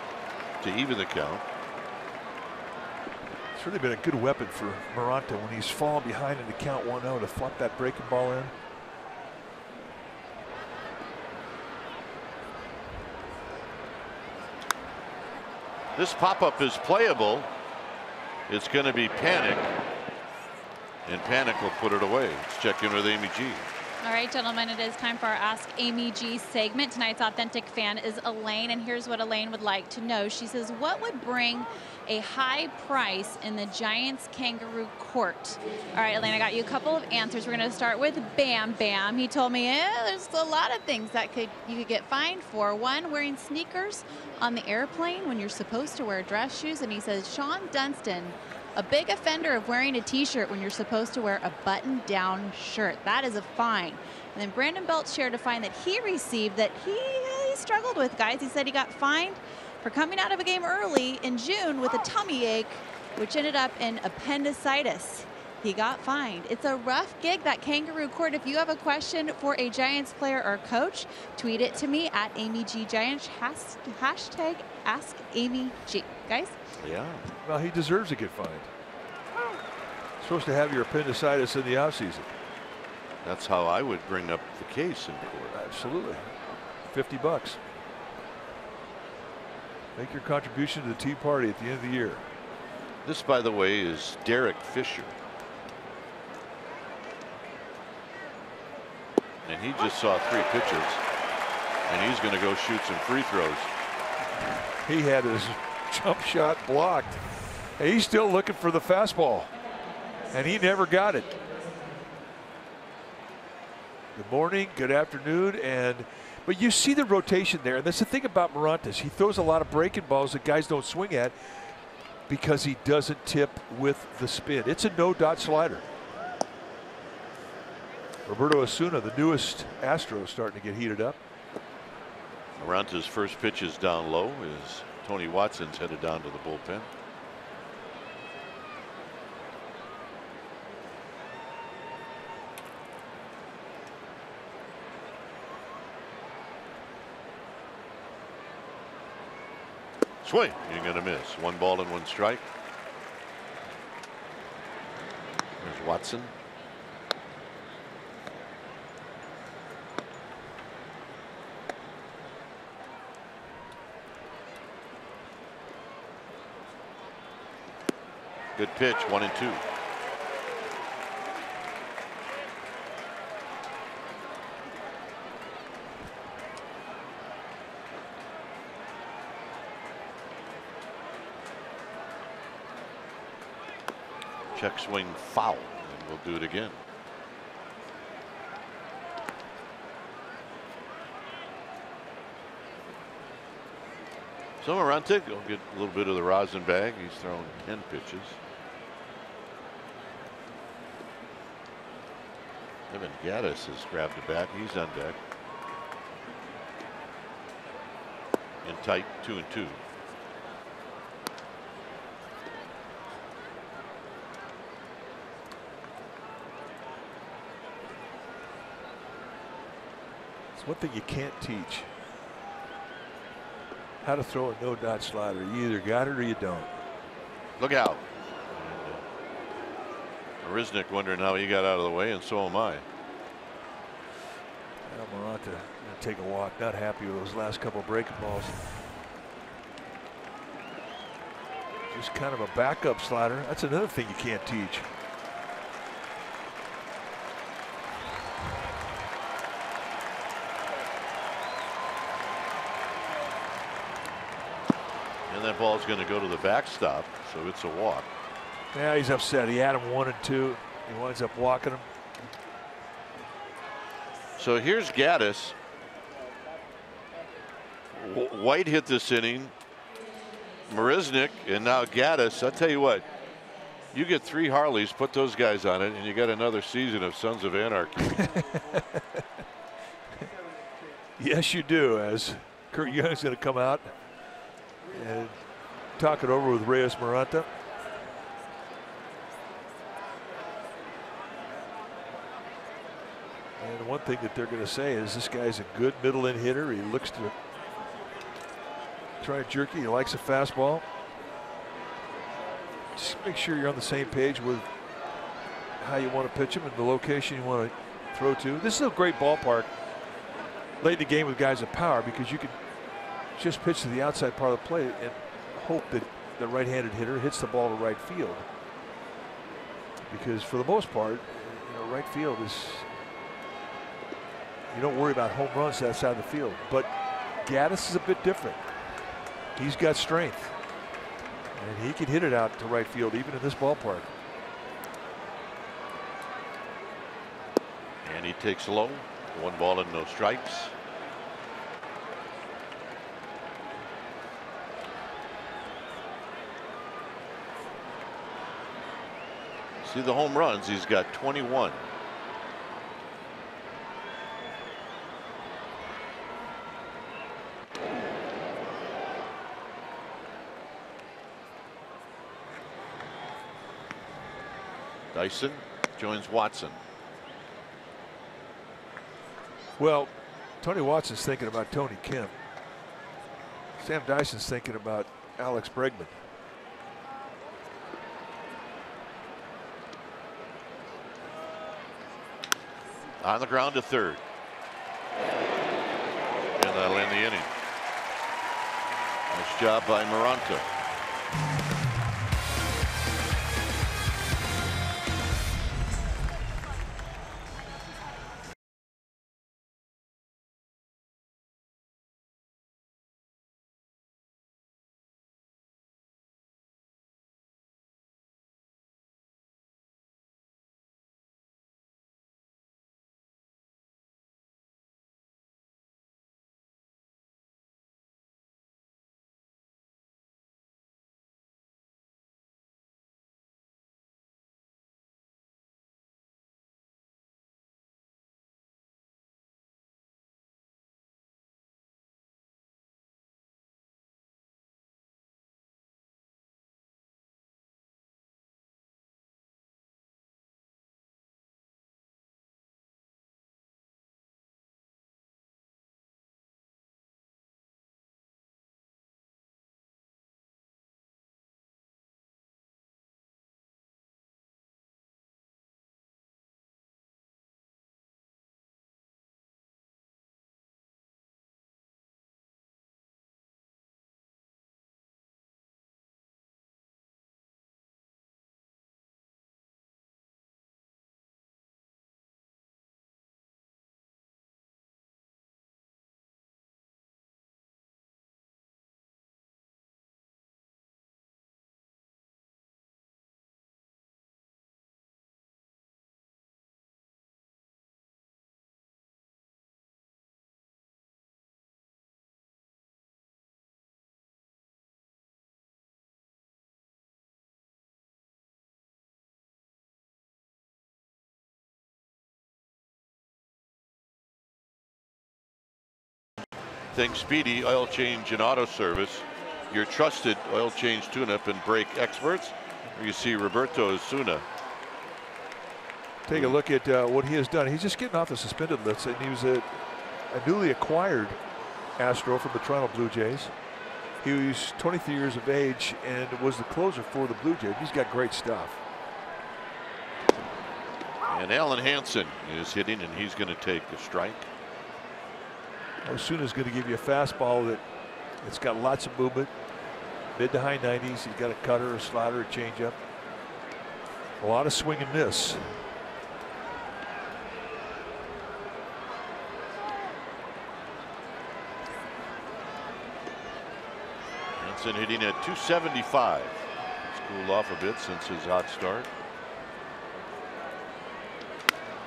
to even the count. It's really been a good weapon for Maranta when he's fallen behind in the count 1-0 to flop that breaking ball in. This pop-up is playable. It's going to be Panic, and Panic will put it away. Let's check in with Amy G. All right, gentlemen, it is time for our Ask Amy G segment. Tonight's authentic fan is Elaine, and here's what Elaine would like to know. She says, what would bring a high price in the Giants kangaroo court? All right, Elaine, I got you a couple of answers. We're going to start with Bam Bam. He told me, there's a lot of things that you could get fined for. One, wearing sneakers on the airplane when you're supposed to wear dress shoes. And he says, Sean Dunston, a big offender of wearing a t-shirt when you're supposed to wear a button-down shirt. That is a fine. And then Brandon Belt shared a fine that he received that he struggled with, guys. He said he got fined for coming out of a game early in June with a tummy ache, which ended up in appendicitis. He got fined. It's a rough gig, that kangaroo court. If you have a question for a Giants player or coach, tweet it to me at AmyGGiants, hashtag AskAmyG. Guys? Yeah. Well, he deserves to get fined. Supposed to have your appendicitis in the offseason. That's how I would bring up the case in court. Absolutely. $50. Make your contribution to the Tea Party at the end of the year. This, by the way, is Derek Fisher. And he just saw 3 pitches, and he's going to go shoot some free throws. He had his jump shot blocked. And he's still looking for the fastball, and he never got it. Good morning, good afternoon, but you see the rotation there, and that's the thing about Maranta. He throws a lot of breaking balls that guys don't swing at because he doesn't tip with the spin. It's a no-dot slider. Roberto Osuna, the newest Astro, starting to get heated up. Maranta's first pitch is down low as Tony Watson's headed down to the bullpen. Swing, you're going to miss. 1 ball and 1 strike. There's Watson. Good pitch, 1-2. Check swing foul, and we'll do it again. So Maranta will get a little bit of the rosin bag. He's thrown 10 pitches. Evan Gaddis has grabbed the bat. He's on deck. In tight, 2-2. It's one thing you can't teach. How to throw a no-dot slider. You either got it or you don't. Look out. Marisnik wondering how he got out of the way, and so am I. Well, Maranta going to take a walk. Not happy with those last couple of breaking balls. Just kind of a backup slider. That's another thing you can't teach. And that ball's going to go to the backstop, so it's a walk. Yeah, he's upset. He had him 1 and 2. He winds up walking him. So here's Gaddis. White hit this inning. Marisnik and now Gaddis. I'll tell you what, you get 3 Harleys, put those guys on it, and you got another season of Sons of Anarchy. Yes, you do, as Kurt Young's going to come out and talk it over with Reyes Maranta. And one thing that they're going to say is this guy's a good middle-in hitter. He looks to try jerky. He likes a fastball. Just make sure you're on the same page with how you want to pitch him and the location you want to throw to. This is a great ballpark late in the game with guys with power, because you can just pitch to the outside part of the plate and hope that the right-handed hitter hits the ball to right field. Because for the most part, right field is, you don't worry about home runs to that side of the field. But Gaddis is a bit different. He's got strength, and he can hit it out to right field even in this ballpark. And he takes low. 1 ball and no strikes. See the home runs. He's got 21. Dyson joins Watson. Well, Tony Watson's thinking about Tony Kemp. Sam Dyson's thinking about Alex Bregman. On the ground to third. And that'll end the inning. Nice job by Maranta. Think Speedy Oil Change and Auto Service, your trusted oil change tune-up and brake experts. You see Roberto Osuna. Take a look at what he has done. He's just getting off the suspended list, and he was a newly acquired Astro from the Toronto Blue Jays. He was 23 years of age and was the closer for the Blue Jays. He's got great stuff. And Alan Hansen is hitting, and he's going to take a strike. Osuna's going to give you a fastball that's got lots of movement, mid to high 90s. He's got a cutter, a slider, a changeup. A lot of swing and miss. Hansen hitting at 275. Cooled off a bit since his hot start.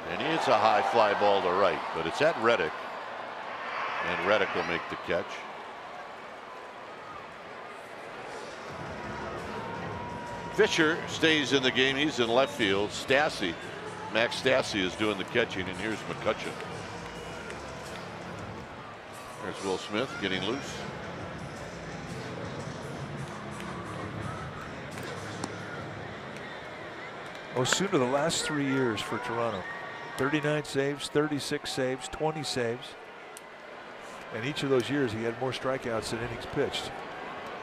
And he hits a high fly ball to right, but it's at Reddick. And Reddick will make the catch. Fisher stays in the game. He's in left field. Stassi, Max Stassi is doing the catching, and here's McCutcheon. There's Will Smith getting loose. Osuna the last 3 years for Toronto. 39 saves, 36 saves, 20 saves. And each of those years he had more strikeouts than innings pitched.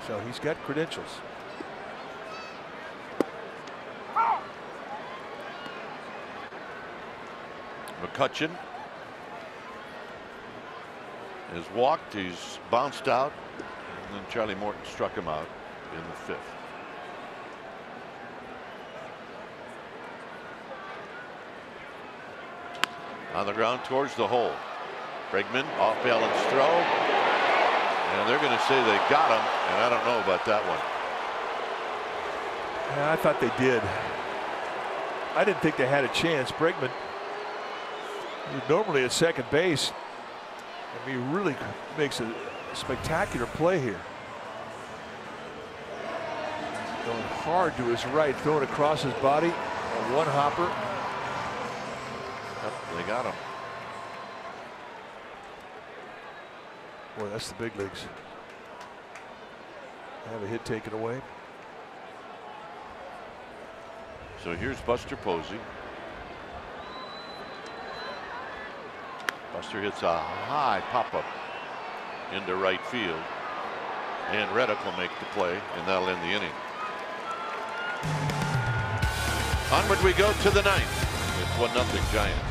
So he's got credentials. McCutcheon has walked. He's bounced out. And then Charlie Morton struck him out in the fifth. On the ground towards the hole. Bregman off balance throw. And they're going to say they got him. And I don't know about that one. Yeah, I thought they did. I didn't think they had a chance. Bregman, who's normally at second base, I mean, really makes a spectacular play here. Going hard to his right, throwing across his body. A one hopper. Yep, they got him. Boy, that's the big leagues. Have a hit taken away. So here's Buster Posey. Buster hits a high pop-up into right field. And Reddick will make the play, and that'll end the inning. Onward we go to the ninth. It's 1-0 Giants.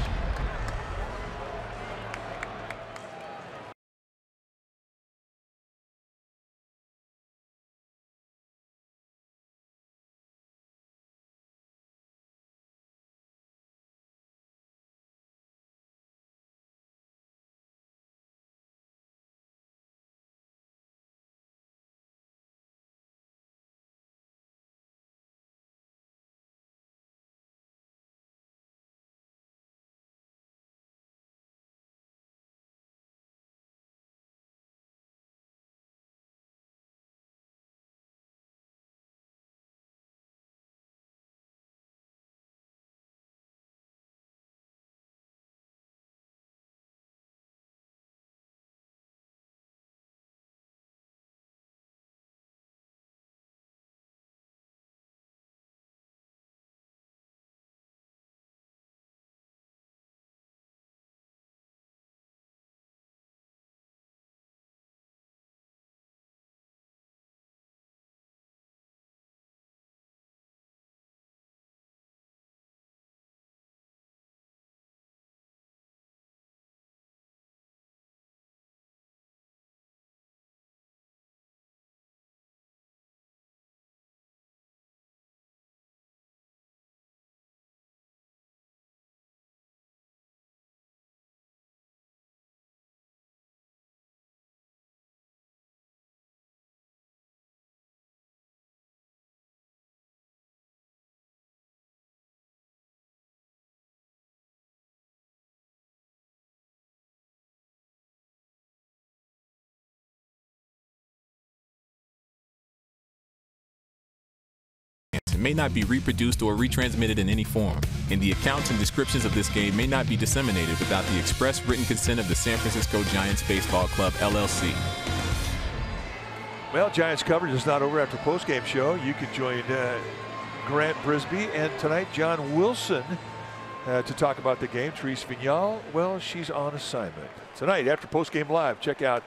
May not be reproduced or retransmitted in any form, and the accounts and descriptions of this game may not be disseminated without the express written consent of the San Francisco Giants Baseball Club, LLC. Well, Giants coverage is not over after postgame show. You can join Grant Brisbee and tonight John Wilson to talk about the game. Therese Vignal, well, she's on assignment. Tonight after postgame live, check out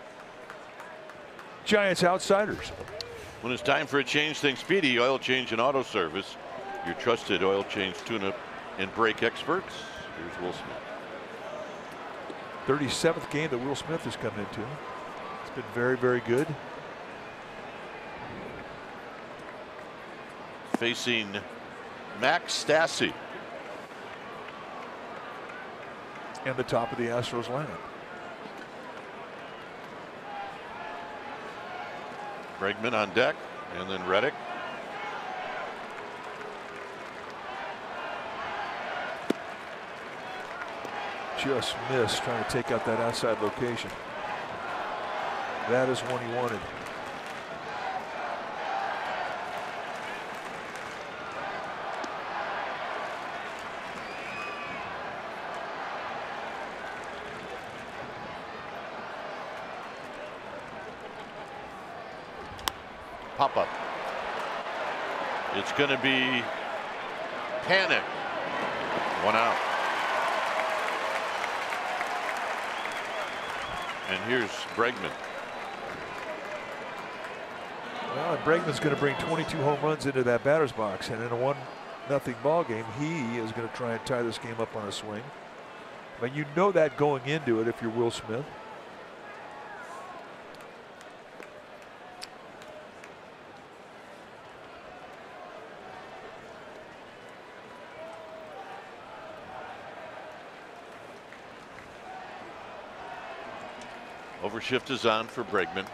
Giants Outsiders. When it's time for a change, think Speedy Oil Change and Auto Service. Your trusted oil change, tune-up, and brake experts. Here's Will Smith. 37th game that Will Smith has come into. It's been very, very good. Facing Max Stassi. And the top of the Astros lineup. Bregman on deck, and then Reddick. just missed trying to take out that outside location. That is one he wanted. Pop up. It's going to be panic. One out. And here's Bregman. Well, and Bregman's going to bring 22 home runs into that batter's box, and in a 1-0 ball game, he is going to try and tie this game up on a swing. But you know that going into it if you're Will Smith. Overshift is on for Bregman.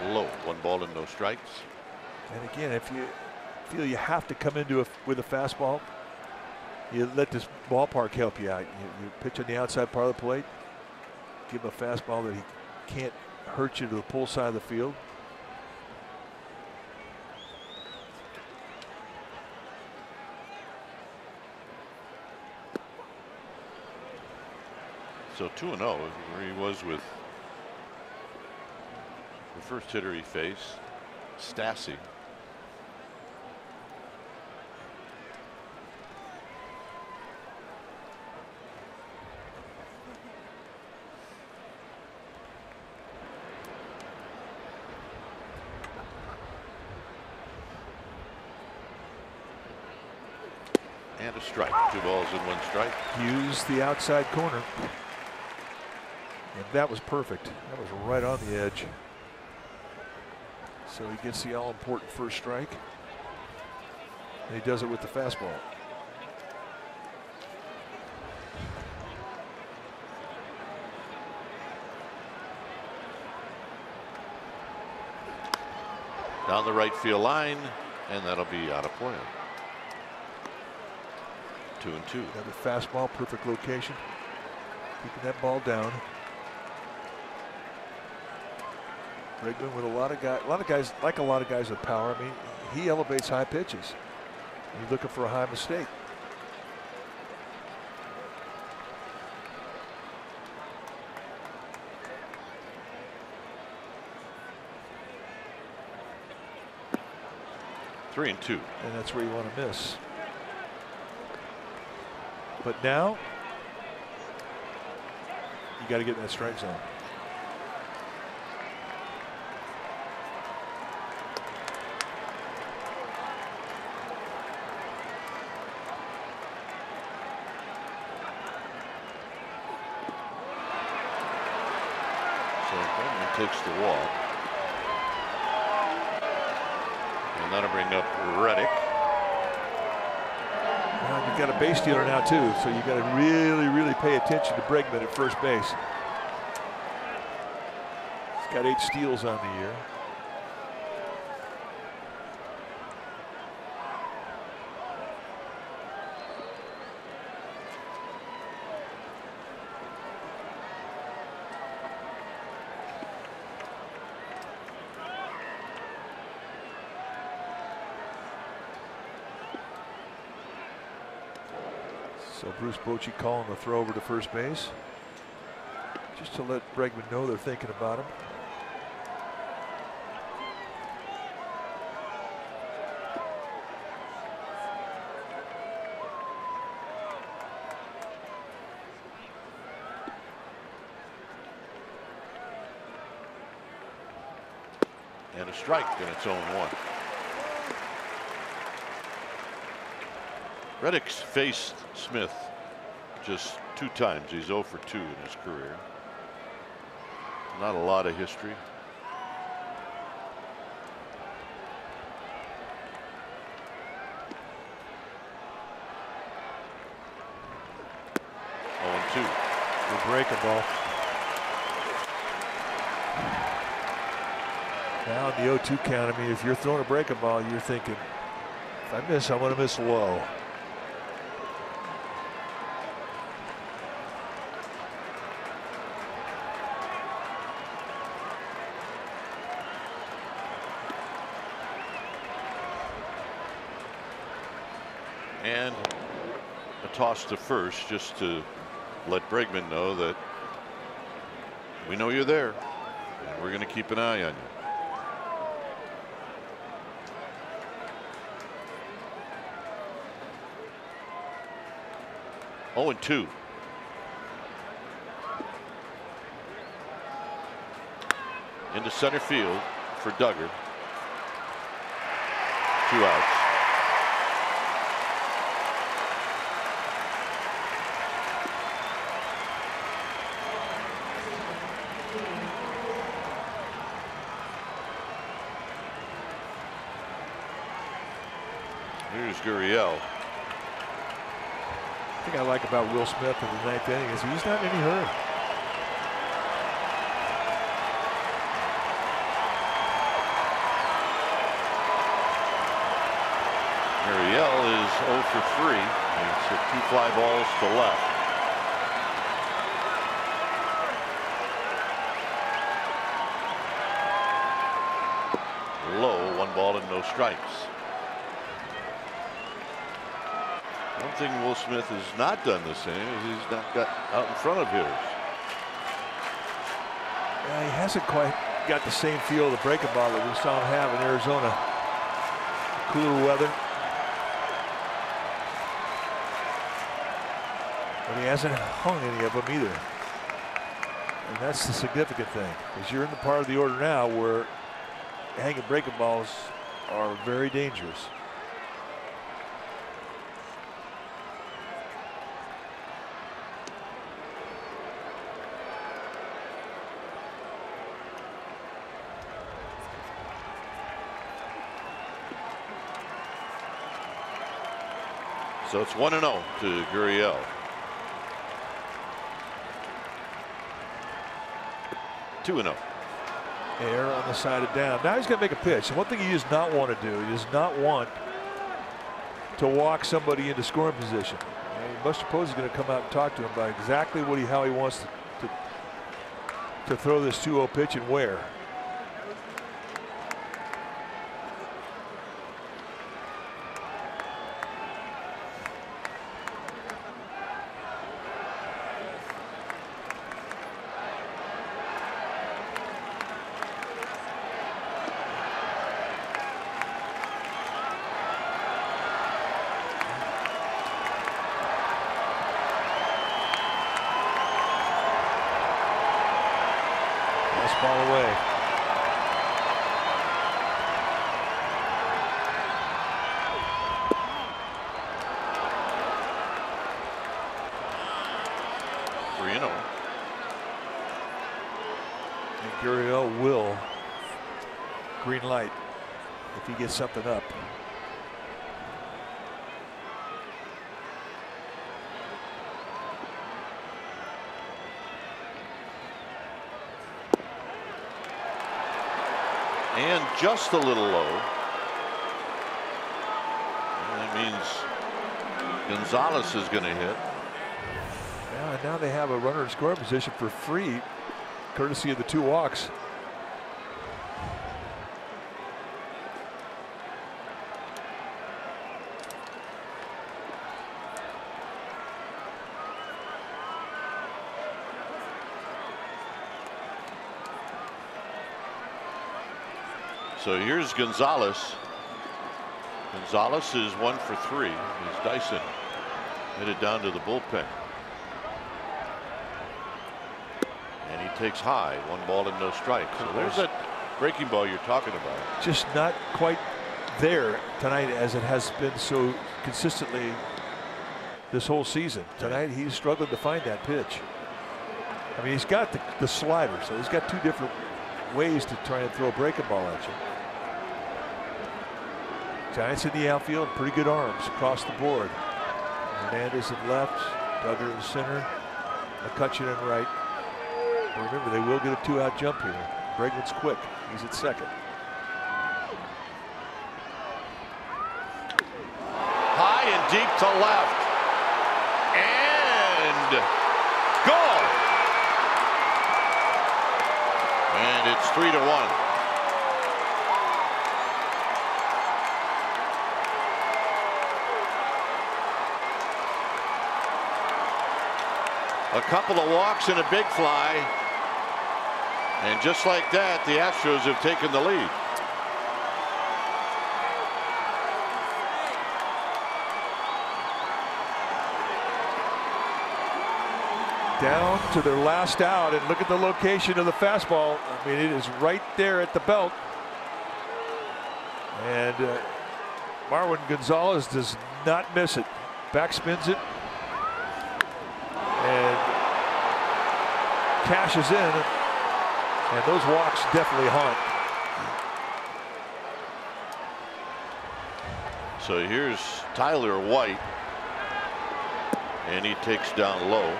Low, 1 ball and no strikes. And again, if you feel you have to come into it with a fastball, you let this ballpark help you out. You pitch on the outside part of the plate, give him a fastball that he can't hurt you to the pull side of the field. So 2-0, where he was with the first hitter he faced, Stassi. And a strike. 2 balls and 1 strike. Use the outside corner. And that was perfect. That was right on the edge. So he gets the all-important first strike. And he does it with the fastball. Down the right field line, and that'll be out of play. 2-2. Another fastball, perfect location. Keeping that ball down. Bregman with a lot of guys, like a lot of guys with power. I mean, he elevates high pitches. He's looking for a high mistake. Three and 2. And that's where you want to miss. But now, you got to get in that strike zone. Takes the walk. And that'll bring up Reddick. Well, you've got a base stealer now too, so you got to really pay attention to Bregman at first base. He's got 8 steals on the year. So Bruce Bochy calling the throw over to first base, just to let Bregman know they're thinking about him. And a strike, and it's 0-1. Reddick's faced Smith just 2 times. He's 0 for 2 in his career. Not a lot of history. Good breaking ball. Now in the 0-2 count, I mean, if you're throwing a breaking ball, you're thinking, if I miss, I'm going to miss low. And a toss to first, just to let Bregman know that we know you're there and we're going to keep an eye on you. Oh, and 2. Into center field for Duggar. 2 outs. Here's Gurriel. The thing I like about Will Smith in the 9th inning is he's not in any hurry. Gurriel is 0 for 3. He's hit 2 fly balls to left. Low, 1 ball and no strikes. One thing Will Smith has not done the same is he's not got out in front of hitters. Yeah, he hasn't quite got the same feel of the breaking ball that we saw him have in Arizona. Cooler weather. But he hasn't hung any of them either. And that's the significant thing, because you're in the part of the order now where hanging breaking balls are very dangerous. So it's 1-0 to Gurriel. Two 2-0. Air on the side of down. Now he's going to make a pitch. And one thing he does not want to do, he does not want to walk somebody into scoring position. And Buster Posey's going to come out and talk to him about exactly how he wants to throw this 2-0 pitch and where. Ball away. And Gurriel will green light if he gets something up. And just a little low. And that means Gonzalez is going to hit. Yeah, and now they have a runner in scoring position for free, courtesy of the 2 walks. So here's Gonzalez. Gonzalez is 1 for 3. As Dyson headed down to the bullpen. And he takes high. 1 ball and no strikes. So there's that breaking ball you're talking about. Just not quite there tonight as it has been so consistently this whole season. Tonight he's struggling to find that pitch. I mean, he's got the slider, so he's got 2 different ways to try and throw a breaking ball at you. Giants in the outfield, pretty good arms across the board. Hernandez in left, Duggar in center, McCutcheon in right. Remember, they will get a 2-out jump here. Bregman's quick. He's at second. deep to left. And goal. And it's 3-1. A couple of walks and a big fly. And just like that, the Astros have taken the lead. Down to their last out, and look at the location of the fastball. I mean, it is right there at the belt. And Marwin Gonzalez does not miss it. Backspins it and cashes in. And those walks definitely haunt. So here's Tyler White, and he takes down low.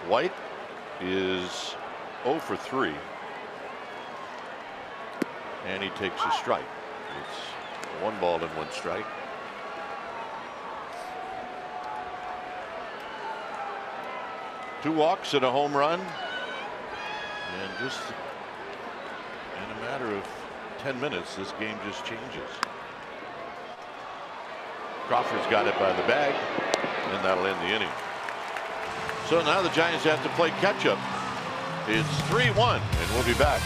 White is 0 for 3, and he takes a strike. It's 1 ball and 1 strike. Two walks and a home run, and just in a matter of 10 minutes, this game just changes. Crawford's got it by the bag, and that'll end the inning. So now the Giants have to play catch up. It's 3-1, and we'll be back.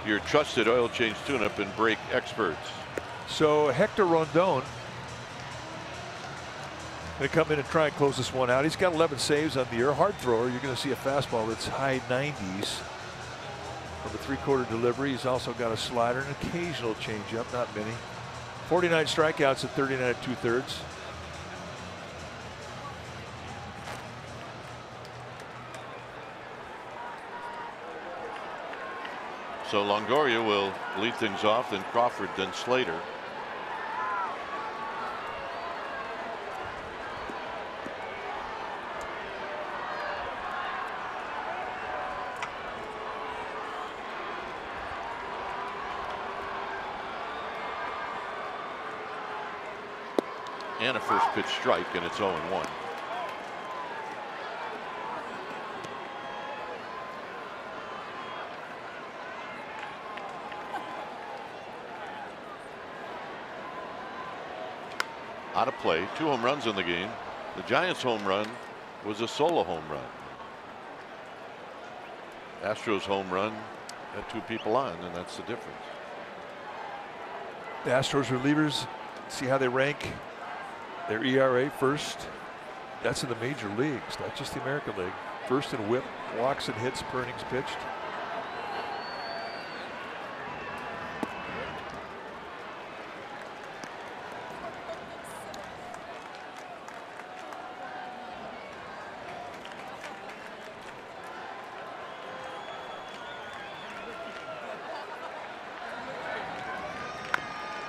Your trusted oil change tune-up and brake experts. So Hector Rondon going to come in and try and close this one out. He's got 11 saves on the year. Hard thrower. You're going to see a fastball that's high 90s from a 3/4 delivery. He's also got a slider and an occasional changeup, not many. 49 strikeouts at 39 2/3. So Longoria will lead things off, then Crawford, then Slater. And a first pitch strike, and it's 0-1. Out of play, 2 home runs in the game. The Giants' home run was a solo home run. Astros' home run had 2 people on, and that's the difference. The Astros relievers, see how they rank their ERA first. That's in the major leagues, not just the American League. First in whip, walks and hits per innings pitched.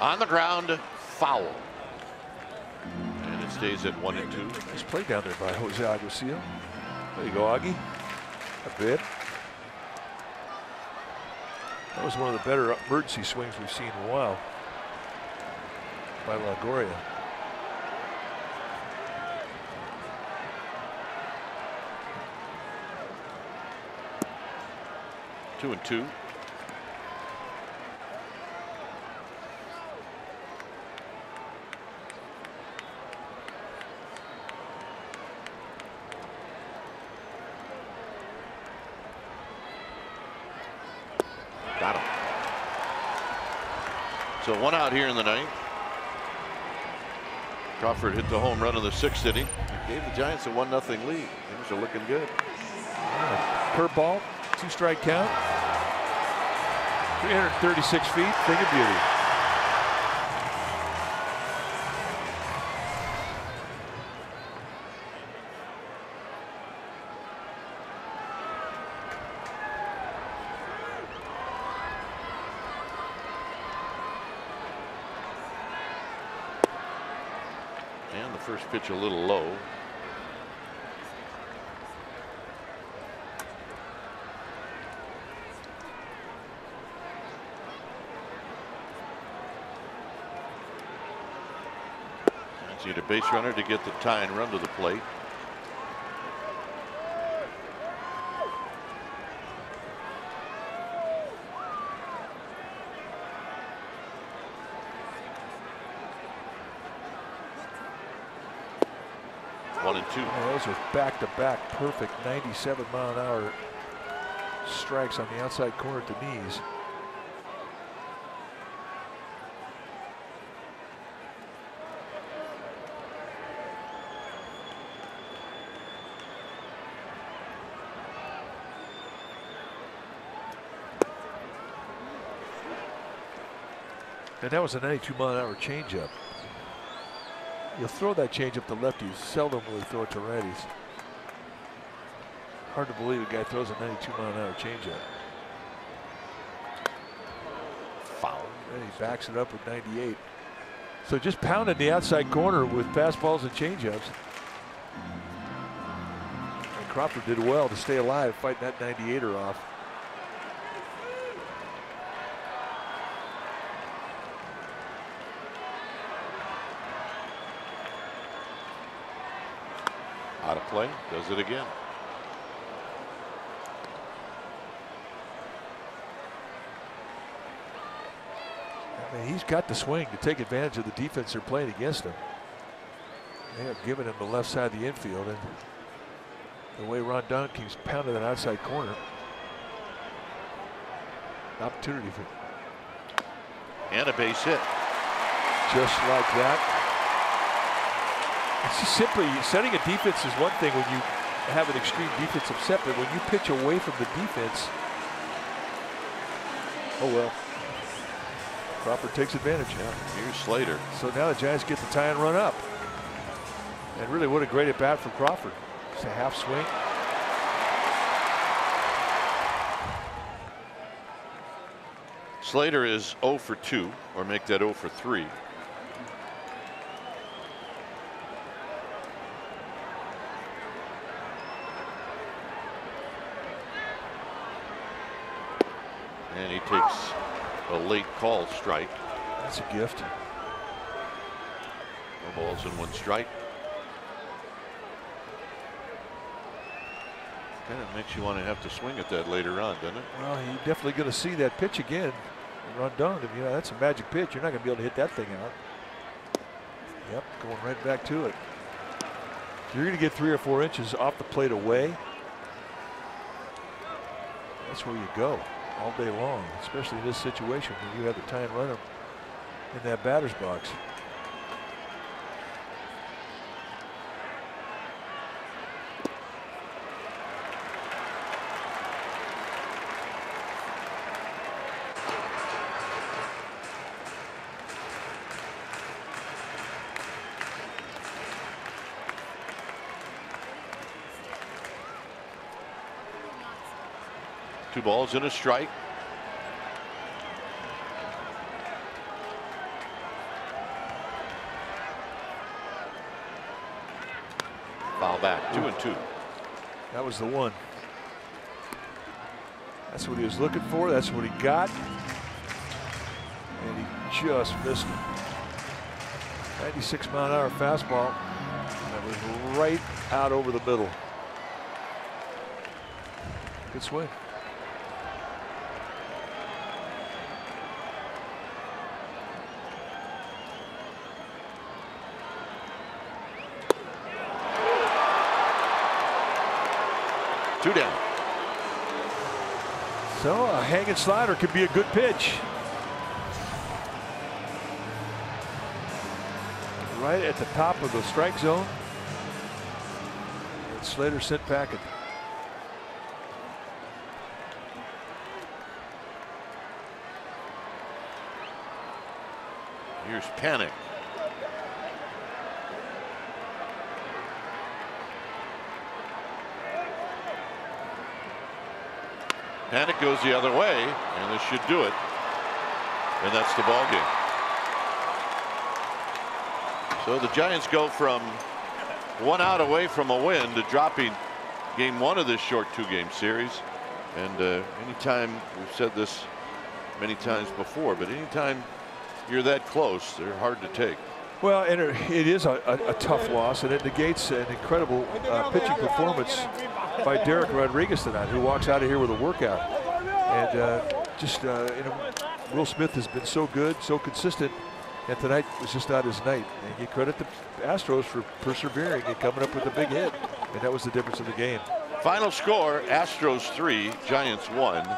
On the ground, foul. And it stays at 1-2. Nice play down there by Jose Aguasil. There you go, Augie. A bit. That was one of the better emergency swings we've seen in a while by Longoria. Two and two. Got him. So one out here in the ninth. Crawford hit the home run in the 6th inning. It gave the Giants a 1-0 lead. Things are looking good. Curveball, 2-strike count. 336 feet, thing of beauty. And the first pitch a little low. Need a base runner to get the tie and run to the plate. One and two. Oh, those are back-to-back perfect 97-mile-an-hour strikes on the outside corner at the knees. And that was a 92-mile-an-hour changeup. You'll throw that changeup to lefties. Seldom will he throw it to righties. Hard to believe a guy throws a 92-mile-an-hour changeup. Foul. And he backs it up with 98. So just pounded the outside corner with fastballs and changeups. And Crawford did well to stay alive, fighting that 98er off. Out of play, does it again. I mean, he's got the swing to take advantage of the defense they're playing against him. They have given him the left side of the infield, and the way Rondon keeps pounding that outside corner. Opportunity for. And a base hit. Just like that. It's just simply setting a defense is one thing when you have an extreme defensive set, but when you pitch away from the defense, oh well. Crawford takes advantage now. Here's Slater. So now the Giants get the tie and run up. And really, what a great at bat from Crawford. It's a half swing. Slater is 0 for 2, or make that 0 for 3. And he takes a late call strike. That's a gift. No balls and 1 strike. Kind of makes you want to have to swing at that later on, doesn't it? Well, you're definitely going to see that pitch again. Rondon, you know, that's a magic pitch. You're not going to be able to hit that thing out. Yep, going right back to it. You're going to get 3 or 4 inches off the plate away. That's where you go all day long, especially in this situation when you have the tie and run in that batter's box. Two balls and a strike. Foul back, 2-2. That was the one. That's what he was looking for. That's what he got. And he just missed it. 96-mile-an-hour fastball. That was right out over the middle. Good swing. Two down. So a hanging slider could be a good pitch. Right at the top of the strike zone. And Slater sent packing. Here's Panic. Panic goes the other way, and this should do it. And that's the ball game. So the Giants go from 1 out away from a win to dropping game 1 of this short 2-game series. And anytime, we've said this many times before, but anytime you're that close, they're hard to take. Well, and it is a tough loss, and it negates an incredible pitching performance by Derek Rodriguez tonight, who walks out of here with a workout. And you know, Will Smith has been so good, so consistent, and tonight was just not his night. And you credit the Astros for persevering and coming up with a big hit, and that was the difference in the game. Final score: Astros 3, Giants 1.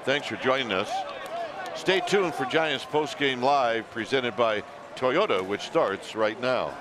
Thanks for joining us. Stay tuned for Giants Postgame Live, presented by Toyota, which starts right now.